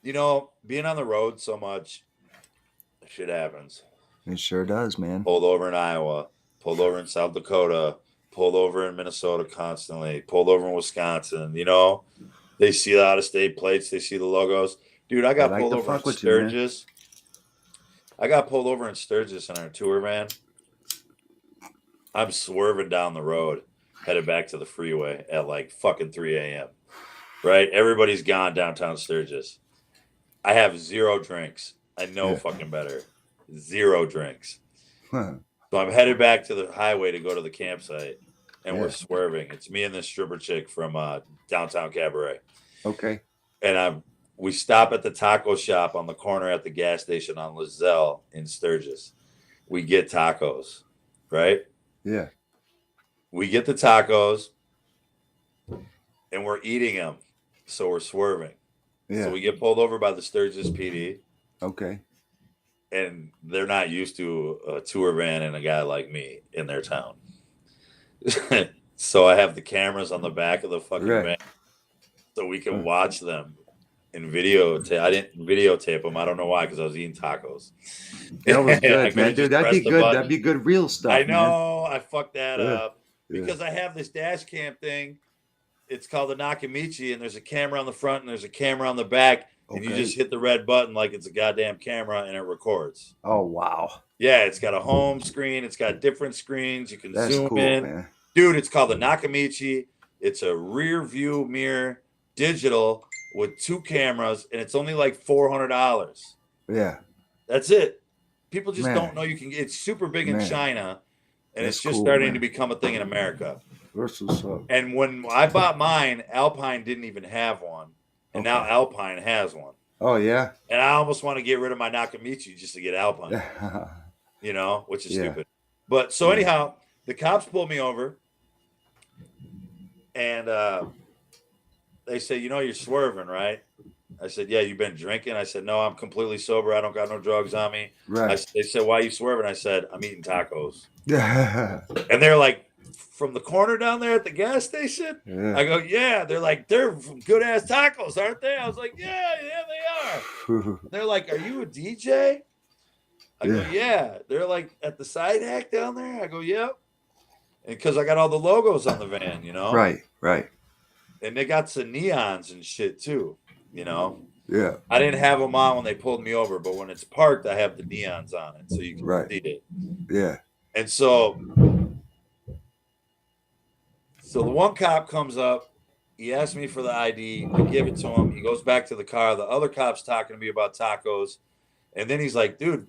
You know, being on the road so much, shit happens. It sure does, man. Pulled over in Iowa, pulled over in South Dakota, pulled over in Minnesota constantly, pulled over in Wisconsin. You know, they see the out-of-state plates, they see the logos. Dude, I got pulled over in Sturgis. I got pulled over in Sturgis in our tour van. I'm swerving down the road, headed back to the freeway at like fucking 3 a.m. Right? Everybody's gone downtown Sturgis. I have 0 drinks. I know fucking better. 0 drinks. So I'm headed back to the highway to go to the campsite, and we're swerving. It's me and this stripper chick from downtown Cabaret. Okay. And we stop at the taco shop on the corner at the gas station on Lizelle in Sturgis. We get tacos, right? Yeah. We get the tacos, and we're eating them, so we're swerving. Yeah. So we get pulled over by the Sturgis PD. Okay. And they're not used to a tour van and a guy like me in their town. So I have the cameras on the back of the fucking van so we can watch them in videotape. I didn't videotape them. I don't know why, because I was eating tacos. That was good, man. Dude, that'd be good. Button. That'd be good real stuff. I know. Man. I fucked that up because I have this dash cam thing. It's called the Nakamichi, and there's a camera on the front and there's a camera on the back. And you just hit the red button like it's a goddamn camera, and it records. Oh, wow. Yeah, it's got a home screen. It's got different screens. You can zoom in. Man. Dude, it's called the Nakamichi. It's a rear view mirror, digital, with 2 cameras, and it's only like $400. Yeah. That's it. People just don't know you can get it's super big in China, and it's just starting to become a thing in America. And when I bought mine, Alpine didn't even have one. And now Alpine has one. Oh, yeah? And I almost want to get rid of my Nakamichi just to get Alpine. You know, which is stupid. But so anyhow, the cops pulled me over. And they say, you know, you're swerving, right? I said, yeah, you've been drinking. I said, no, I'm completely sober. I don't got no drugs on me. Right. They said, why are you swerving? I said, I'm eating tacos. Yeah. And they're like, from the corner down there at the gas station? I go, yeah. They're like, they're good ass tacos, aren't they? I was like, yeah, they are. They're like, are you a DJ? I go, yeah. They're like, at the side hack down there? I go, yep. And because I got all the logos on the van, you know? Right. Right. And they got some neons and shit too, you know? Yeah. I didn't have them on when they pulled me over, but when it's parked, I have the neons on it so you can Right. see it. Yeah. And so the one cop comes up, he asks me for the ID, I give it to him, he goes back to the car, the other cop's talking to me about tacos, and then he's like, dude,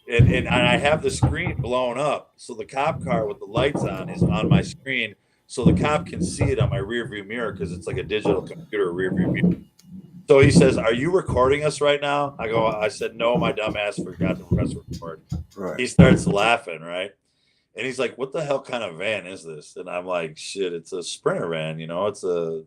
and I have the screen blown up, so the cop car with the lights on is on my screen, so the cop can see it on my rear view mirror because it's like a digital computer rear view mirror. So he says, are you recording us right now? I said, no, my dumb ass forgot to press record. Right. He starts laughing, right? And he's like, what the hell kind of van is this? And I'm like, shit, it's a Sprinter van, you know, it's a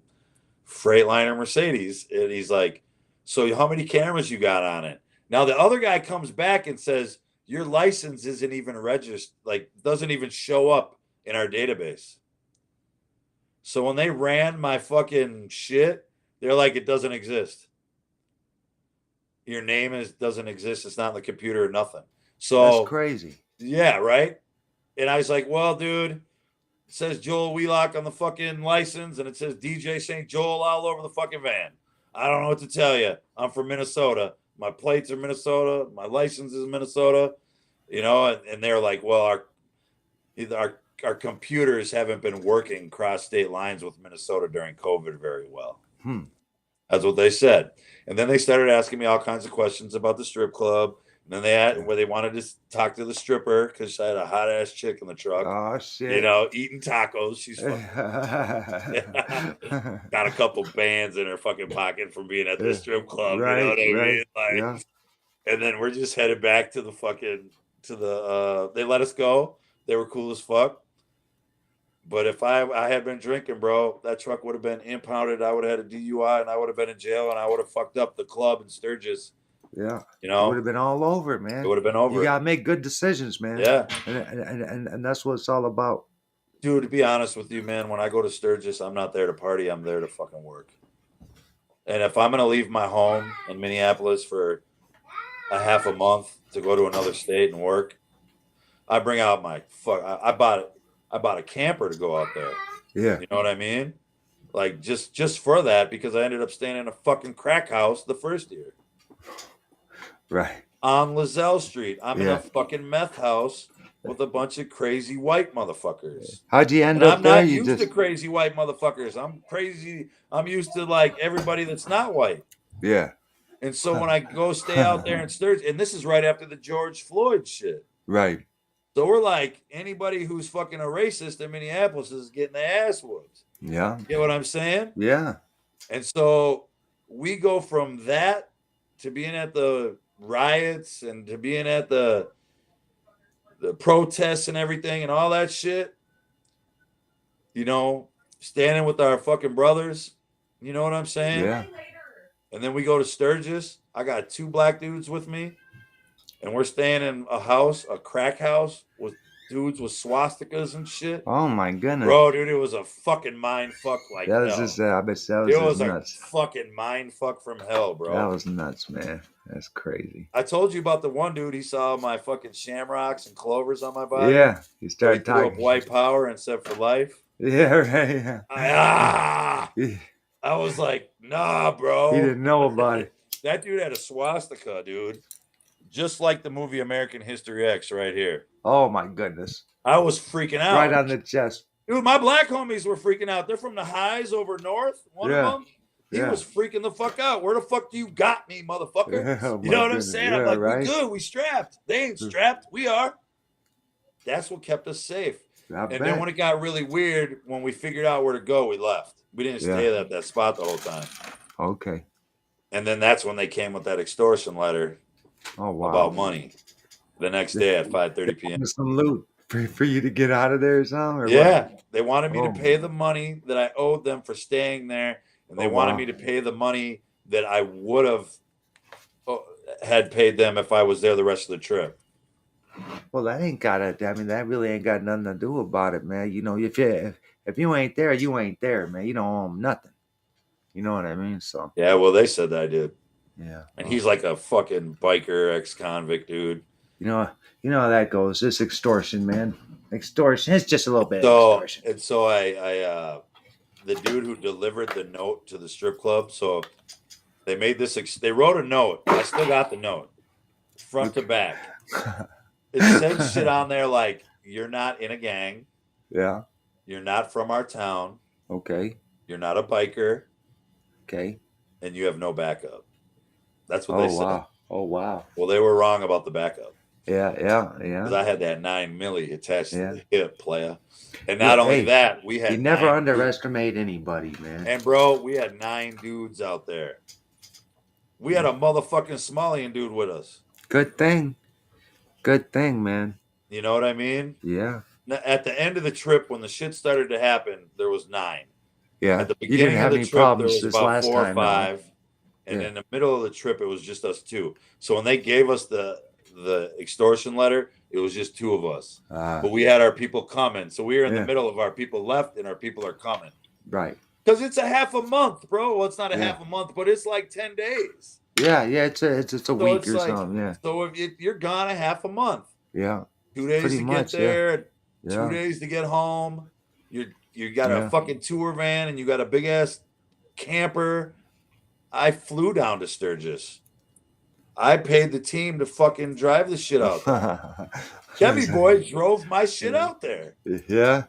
Freightliner Mercedes. And he's like, so how many cameras you got on it? Now the other guy comes back and says, your license isn't even registered, like doesn't even show up in our database. So when they ran my fucking shit, they're like, it doesn't exist. Your name doesn't exist. It's not in the computer or nothing. So that's crazy. Yeah, right. And I was like, well, dude, it says Joel Wheelock on the fucking license, and it says DJ St.Joel all over the fucking van. I don't know what to tell you. I'm from Minnesota. My plates are Minnesota. My license is Minnesota. You know, and they're like, well, our computers haven't been working cross state lines with Minnesota during COVID very well. That's what they said. And then they started asking me all kinds of questions about the strip club. And then where they wanted to talk to the stripper because I had a hot ass chick in the truck. Oh shit! You know, eating tacos. She's fucking got a couple bands in her fucking pocket from being at the strip club. Right, you know what I right, mean? Like, yeah. And then we're just headed back to the fucking they let us go. They were cool as fuck. But if I had been drinking, bro, that truck would have been impounded. I would have had a DUI and I would have been in jail and I would have fucked up the club in Sturgis. Yeah. You know, it would have been all over it, man. It would have been over. You gotta make good decisions, man. Yeah. And that's what it's all about. Dude, to be honest with you, man, when I go to Sturgis, I'm not there to party. I'm there to fucking work. And if I'm gonna leave my home in Minneapolis for a half a month to go to another state and work, I bring out my I bought a camper to go out there. Yeah. You know what I mean? Like just for that, because I ended up staying in a fucking crack house the first year. Right. On Lozelle Street. I'm in a fucking meth house with a bunch of crazy white motherfuckers. How'd you end up I'm there? not used to crazy white motherfuckers. I'm crazy. I'm used to like everybody that's not white. Yeah. And so when I go stay out there in Sturgis, and this is right after the George Floyd shit. Right. So we're like, anybody who's fucking a racist in Minneapolis is getting their ass whooped. Yeah. You know what I'm saying? Yeah. And so we go from that to being at the riots and to being at the protests and everything and all that shit. You know, standing with our fucking brothers. You know what I'm saying? Yeah. And then we go to Sturgis. I got 2 black dudes with me. And we're staying in a house, a crack house, with dudes with swastikas and shit. Oh my goodness, bro, dude, it was a fucking mind fuck like that was hell. just I bet that was, It was nuts. a fucking mind fuck from hell, bro. That was nuts, man. That's crazy. I told you about the one dude. He saw my fucking shamrocks and clovers on my body. Yeah, he started so he threw talking. up white power and said for life. Yeah, right. Yeah. I was like, nah, bro. He didn't know about it. That dude had a swastika, dude. Just like the movie American History X right here. Oh my goodness. I was freaking out. Right on the chest. Dude, my black homies were freaking out. They're from the highs over north. One of them, he was freaking the fuck out. Where the fuck do you got me, motherfucker? Yeah, you know what I'm saying? I'm like, we good. We strapped. They ain't strapped. We are. That's what kept us safe. Then when it got really weird, when we figured out where to go, we left. We didn't stay at that spot the whole time. Okay. And then that's when they came with that extortion letter. Oh, wow. About money. The next day at 5:30 p.m. Some loot for you to get out of there or something? Or what? They wanted me to pay the money that I owed them for staying there and they Oh, wanted wow. me to pay the money that I would have had paid them if I was there the rest of the trip. Well, that ain't got it. I mean, that really ain't got nothing to do about it, man. You know, if you ain't there, you ain't there, man. You don't owe them nothing. You know what I mean? So Yeah, well, they said that I did. yeah. And Well, he's like a fucking biker, ex-convict dude. you know how that goes. This extortion, man. Extortion. It's just a little bit of So extortion. and so the dude who delivered the note to the strip club. So they made this. They wrote a note. I still got the note, front to back. It said shit on there like, "You're not in a gang. Yeah. You're not from our town. Okay. You're not a biker, Okay. and you have no backup." That's what Oh, they said. wow. Oh, wow. Well, they were wrong about the backup Yeah. Yeah. because Yeah. I had that 9 milli attached Yeah. to the hip, playa. And Yeah, not only hey, that, we You had never 9 dudes. underestimate anybody, man. And bro, we had 9 dudes out there. We had a motherfucking Somalian dude with us. Good thing. Good thing, man. You know what I mean? Yeah. At the end of the trip, when the shit started to happen, there was 9. Yeah. At the You didn't beginning of have the any trip, there problems was this about last 4 or time, no. 5, and Yeah. in the middle of the trip, it was just us 2. So when they gave us the extortion letter, it was just 2 of us. Ah, But we had our people coming, so we were in Yeah. the middle of our people left, and our people are coming right. because it's a half a month, bro. Well, it's not a Yeah. half a month, but it's like 10 days. Yeah. Yeah. It's a So week it's or like, something. Yeah. so if you're gone a half a month, Yeah. 2 days Pretty to much, get yeah. there, Yeah. 2 days to get home. You got a Yeah. fucking tour van and you got a big ass camper. I flew down to Sturgis. I paid the team to fucking drive the shit out there. Chevy boy drove my shit out there. Yeah.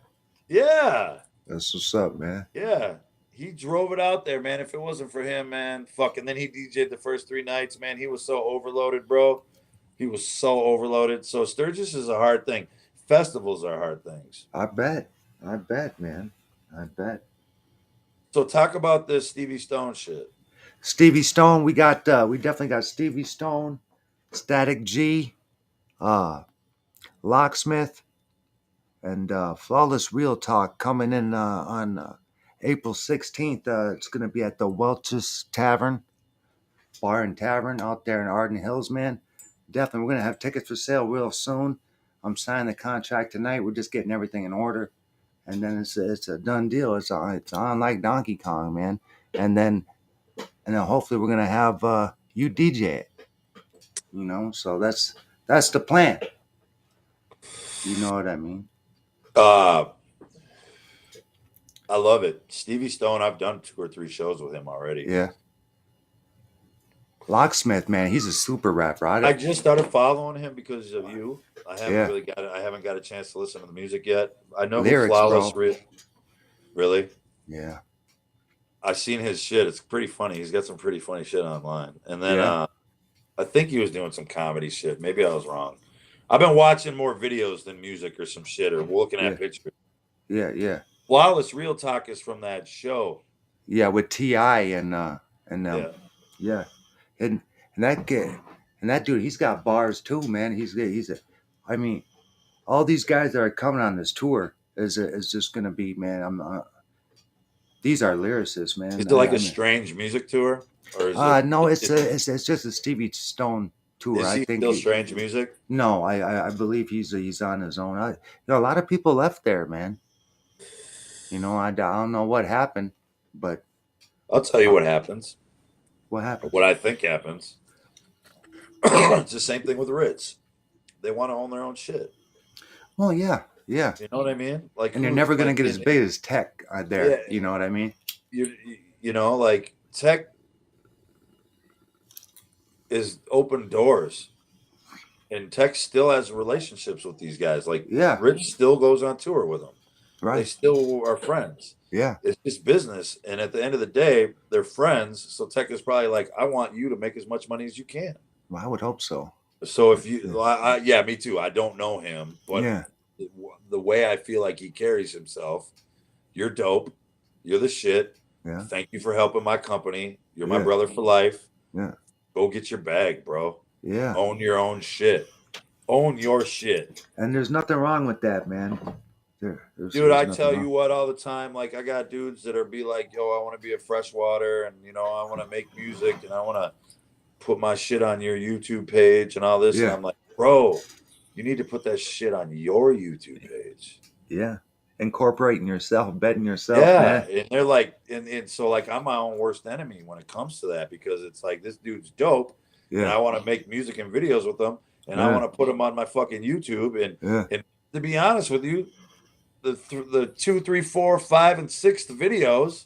Yeah, That's what's up, man. yeah. He drove it out there, man. If it wasn't for him, man, fucking. Then he DJ'd the first 3 nights, man. He was so overloaded, bro. He was so overloaded. So Sturgis is a hard thing. Festivals are hard things. I bet, man. I bet. So talk about this Stevie Stone shit. Stevie Stone, we definitely got Stevie Stone, Static G, Locksmith, and Flawless Real Talk coming in on April 16th. It's going to be at the Welch's Bar and Tavern out there in Arden Hills, man. Definitely, we're going to have tickets for sale real soon. I'm signing the contract tonight. We're just getting everything in order. And then it's a done deal. It's on like Donkey Kong, man. And then hopefully we're going to have you DJ it. You know, so that's the plan. You know what I mean? I love it. Stevie Stone, I've done 2 or 3 shows with him already. Yeah. Locksmith, man, he's a super rapper. I just started following him because of you. I haven't Yeah. really got it. I haven't got a chance to listen to the music yet. I know Lyrics, who Flawless bro. Really? Yeah. I've seen his shit. It's pretty funny. He's got some pretty funny shit online. And then Yeah. I think he was doing some comedy shit. Maybe I was wrong. I've been watching more videos than music or some shit or looking at Yeah. pictures. Yeah. Flawless Real Talk is from that show. Yeah, with T.I. and Yeah. yeah. And that kid and that dude, he's got bars too, man. I mean, all these guys that are coming on this tour is just gonna be, man. These are lyricists, man. Is it like a strange music tour? Or is it No, it's just a Stevie Stone tour. is I he think still strange music? No, I believe he's on his own. A lot of people left there, man. You know, I don't know what happened, but I'll tell you what happens. what happened? What I think happens. It's the same thing with Ritz. They want to own their own shit. Well, yeah. You know what I mean? Like, And you're never gonna like, get as big as Tech there. Yeah. You know what I mean? You know, like Tech is open doors, and Tech still has relationships with these guys. Like, Yeah. Rich still goes on tour with them. They Right. still are friends. Yeah. It's just business, and at the end of the day, they're friends. So Tech is probably like, I want you to make as much money as you can. Well, I would hope so. So if you, yeah, me too. I don't know him, but Yeah. the way I feel like he carries himself, you're dope. You're the shit. Yeah. Thank you for helping my company. You're my Yeah. brother for life. Yeah. Go get your bag, bro. Yeah. Own your own shit. Own your shit. And there's nothing wrong with that, man. Dude, I tell you what all the time. Like, I got dudes that are be like, yo, I want to be a freshwater, and I want to make music, and I want to put my shit on your YouTube page and all this. Yeah. And I'm like, bro, you need to put that shit on your YouTube page. Yeah. Incorporating yourself, betting yourself, Yeah. man. And they're like, and so like I'm my own worst enemy when it comes to that, because it's like, this dude's dope. And I want to make music and videos with them, and I want to put them on my fucking YouTube. And to be honest with you, the 2, 3, 4, 5, and 6th videos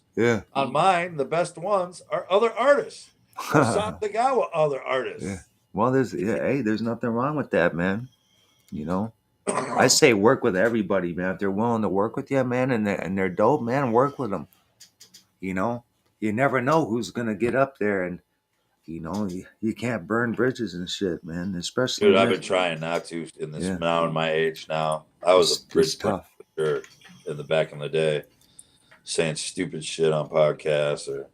on mine, the best ones are other artists. Or Sam the guy with other artists. Yeah. Well, there's nothing wrong with that, man. I say work with everybody, man. If they're willing to work with you, man, and they're dope, man, work with them. You never know who's gonna get up there, and you can't burn bridges and shit, man. Especially, dude, I've been trying not to in this now in my age now. I was a bridge burner for sure in the back in the day, saying stupid shit on podcasts or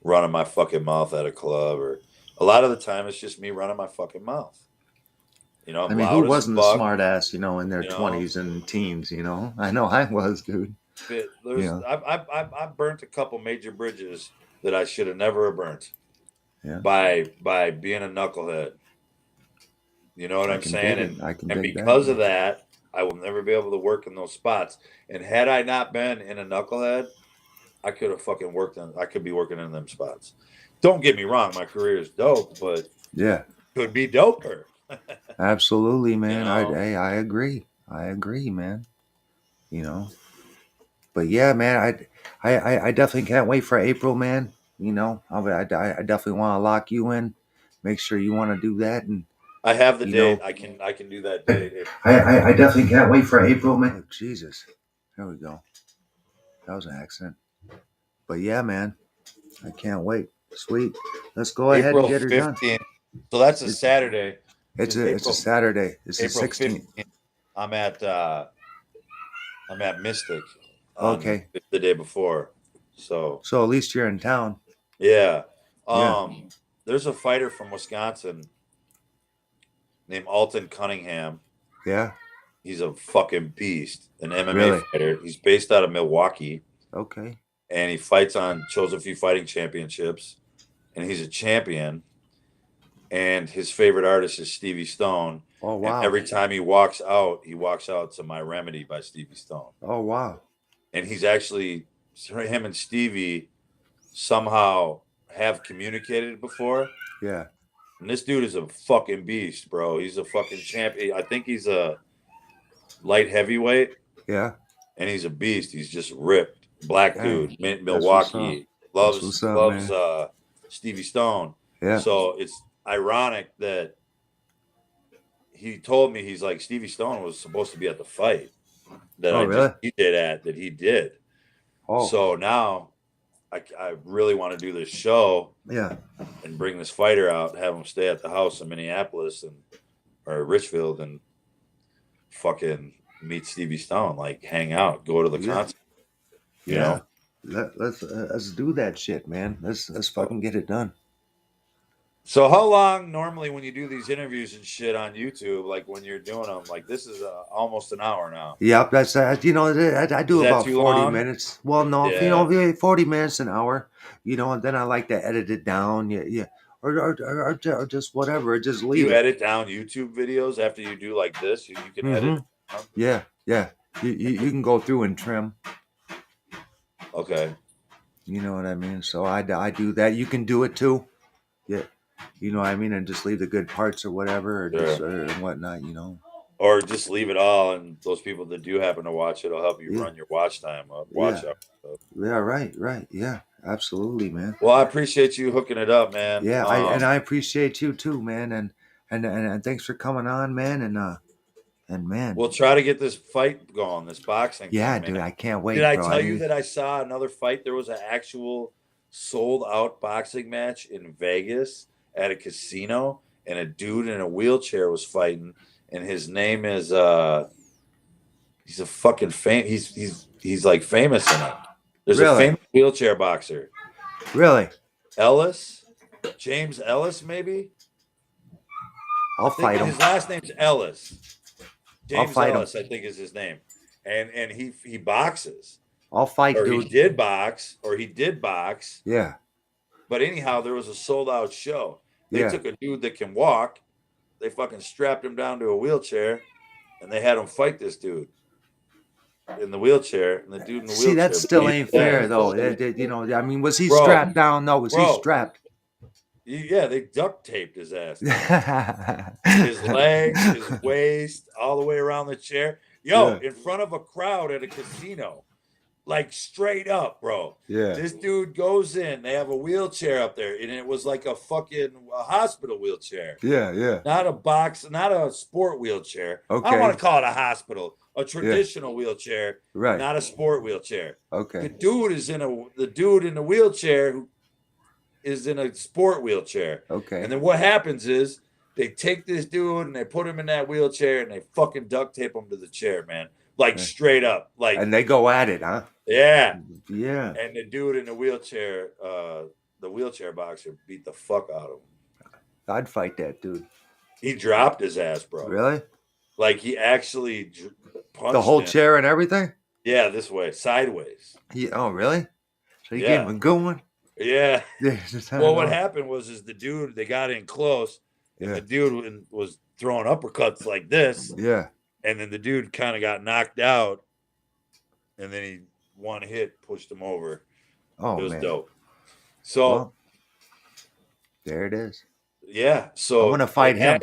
running my fucking mouth at a club, or a lot of the time it's just me running my fucking mouth. I mean, who wasn't a smart ass, in their 20s and teens, I know I was, dude. I've burnt a couple major bridges that I should have never burnt. Yeah. By being a knucklehead. You know what I'm saying? And because of that, I will never be able to work in those spots. And had I not been in a knucklehead, I could have fucking worked I could be working in them spots. Don't get me wrong, my career is dope, but could be doper. Absolutely, man. I agree. I agree, man. But yeah, man, I definitely can't wait for April, man. I definitely want to lock you in. Make sure you want to do that, and I have the date. I can do that date. I definitely can't wait for April, man. Oh, Jesus, there we go. That was an accident. But yeah, man, I can't wait. Sweet. Let's go ahead and get her done. So that's a Saturday. It's a Saturday. It's the 16th. I'm at Mystic. Okay. The day before. So at least you're in town. Yeah. There's a fighter from Wisconsin named Alton Cunningham. Yeah. He's a fucking beast. An MMA fighter. He's based out of Milwaukee. Okay. And he fights on Chosen Few Fighting Championships. And he's a champion. And his favorite artist is Stevie Stone. Oh, wow. And every time he walks out to My Remedy by Stevie Stone. Oh, wow. And he's actually, him and Stevie somehow have communicated before. Yeah. And this dude is a fucking beast, bro. He's a fucking champion. I think he's a light heavyweight. Yeah. And he's a beast. He's just ripped. Black dude. Milwaukee. Loves Stevie Stone. Yeah. So it's ironic that he told me, he's like, Stevie Stone was supposed to be at the fight that he did. Oh. So now I really want to do this show. Yeah. And bring this fighter out, have him stay at the house in Minneapolis or Richfield, and fucking meet Stevie Stone, like hang out, go to the concert. You know? Let's do that shit, man. Let's fucking get it done. So how long normally when you do these interviews and shit on YouTube, like when you're doing them, like this is almost an hour now. Yep, that's I do about 40 minutes. Well, no, 40 minutes, an hour, and then I like to edit it down. Yeah. Or just whatever, just leave it. You edit down YouTube videos after you do like this, you can edit. Yeah. You can go through and trim. Okay. You know what I mean? So I do that. You can do it too. Yeah. You know what I mean? And just leave the good parts or whatever, or whatnot, Or just leave it all, and those people that do happen to watch it will help you run your watch time up. Yeah, right. Yeah, absolutely, man. Well, I appreciate you hooking it up, man. Yeah, I appreciate you too, man. And thanks for coming on, man. And man, we'll try to get this fight going, this boxing. Yeah, thing, dude, I can't wait. Did I tell you that I saw another fight? There was an actual sold-out boxing match in Vegas at a casino, and a dude in a wheelchair was fighting, and his name is he's a fucking he's like famous in it. There's a famous wheelchair boxer. Really? James Ellis, maybe? I'll fight him. His last name's Ellis. James Ellis, I think, is his name. and he boxes, I'll fight, or dude. he did box. Yeah. But anyhow, there was a sold out show. They Yeah. took a dude that can walk, they fucking strapped him down to a wheelchair, and they had him fight this dude in the wheelchair. And the dude in the See, wheelchair that still beat ain't his fair, ass. though. You know, I mean, was he Bro, strapped down? No, was he bro. strapped? Yeah, they duct taped his ass down. His legs, his waist, all the way around the chair. Yo, Yeah. in front of a crowd at a casino. Like straight up, bro. Yeah. This dude goes in. They have a wheelchair up there, and it was like a fucking hospital wheelchair. Yeah. Yeah. Not a box, not a sport wheelchair. I don't Okay. want to call it a hospital. A traditional wheelchair, Right. not a sport wheelchair. The Okay. dude the dude in the wheelchair who is in a sport wheelchair. Okay. And then what happens is they take this dude and they put him in that wheelchair and they fucking duct tape him to the chair, man. Like Okay. straight up. Like, And they go at it, huh? yeah. Yeah. And the dude in the wheelchair boxer beat the fuck out of him. I'd fight that dude. He dropped his ass, bro. Really? Like he actually punched The whole him. chair and everything? Yeah, this way, sideways. Yeah. Oh, really? So you Yeah. gave him a good one? Yeah. Yeah. Well, what happened was the dude, they got in close, and Yeah. the dude was throwing uppercuts like this, Yeah. and then the dude kind of got knocked out, and then he one hit pushed him over. Oh, It was man. dope. So Well, there it is. yeah, so I wanna fight him.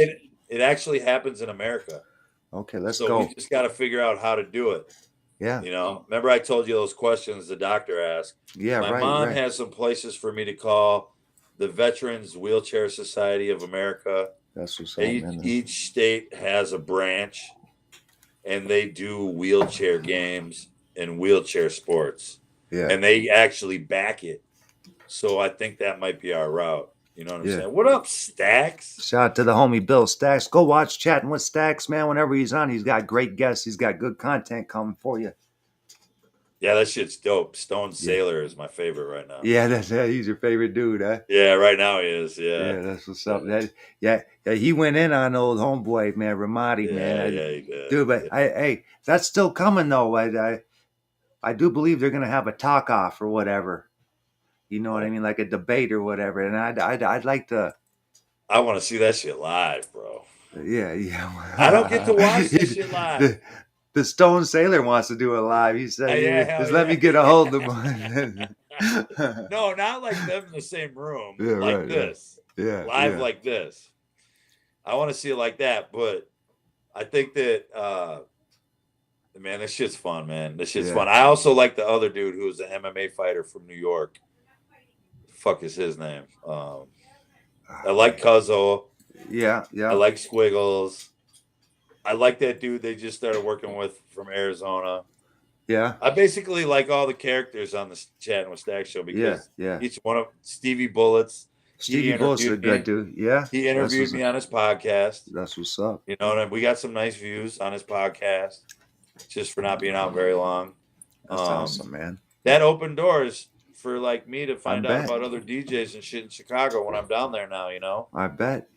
It actually happens in America. Okay, let's So go. we just got to figure out how to do it. Yeah. You know, remember I told you those questions the doctor asked? Yeah, My right. mom Right. has some places for me to call. The Veterans Wheelchair Society of America. That's what's up, man. Each state has a branch, and they do wheelchair games and wheelchair sports, Yeah. and they actually back it. So I think that might be our route. You know what I'm Yeah. saying? What up, Stacks? Shout out to the homie Bill Stacks. Go watch Chatting with Stacks, man. Whenever he's on, he's got great guests. He's got good content coming for you. Yeah, that shit's dope. Stone Sailor is my favorite right now. Yeah, he's your favorite dude, huh? Yeah, right now he is. Yeah, Yeah. that's what's up. Yeah, he went in on old homeboy, man, Ramadi, man. Yeah, he did. Dude, but hey, that's still coming though. I do believe they're gonna have a talk off or whatever. You know what I mean, like a debate or whatever. And I'd like to. I want to see that shit live, bro. Yeah. I don't get to watch this shit live. The Stone Sailor wants to do it live. He said, just let me get a hold of him. No, not like them in the same room. Yeah, like right, this. Yeah. Live yeah. like this. I want to see it like that, but I think that man, this shit's fun, man. This shit's fun. I also like the other dude who was an MMA fighter from New York. Fuck is his name? I like Cuzzo. Yeah. I like Squiggles. I like that dude they just started working with from Arizona. Yeah. I basically like all the characters on the Chatting with Stack show because each one of Stevie Bullets. Stevie Bullets are good, dude. Yeah. He interviewed me on his podcast. That's what's up. You know, and we got some nice views on his podcast just for not being out very long. That's awesome, man. That opened doors for like me to find out about other DJs and shit in Chicago when I'm down there now, you know? I bet.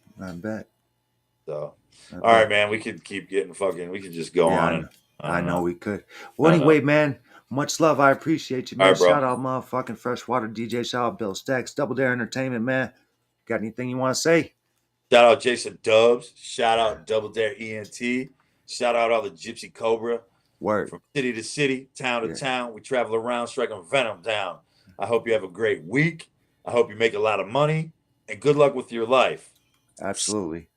So, all right, man, we could keep getting we could just go on. I know we could. Well, anyway, man, much love. I appreciate you, man. Right, shout out motherfucking Freshwater DJ. Shout out Bill Stacks, Double Dare Entertainment, man. Got anything you want to say? Shout out Jason Dubbs. Shout out Double Dare ENT. Shout out all the Gypsy Cobra. Word. From city to city, town to town. We travel around striking venom down. I hope you have a great week. I hope you make a lot of money. And good luck with your life. Absolutely.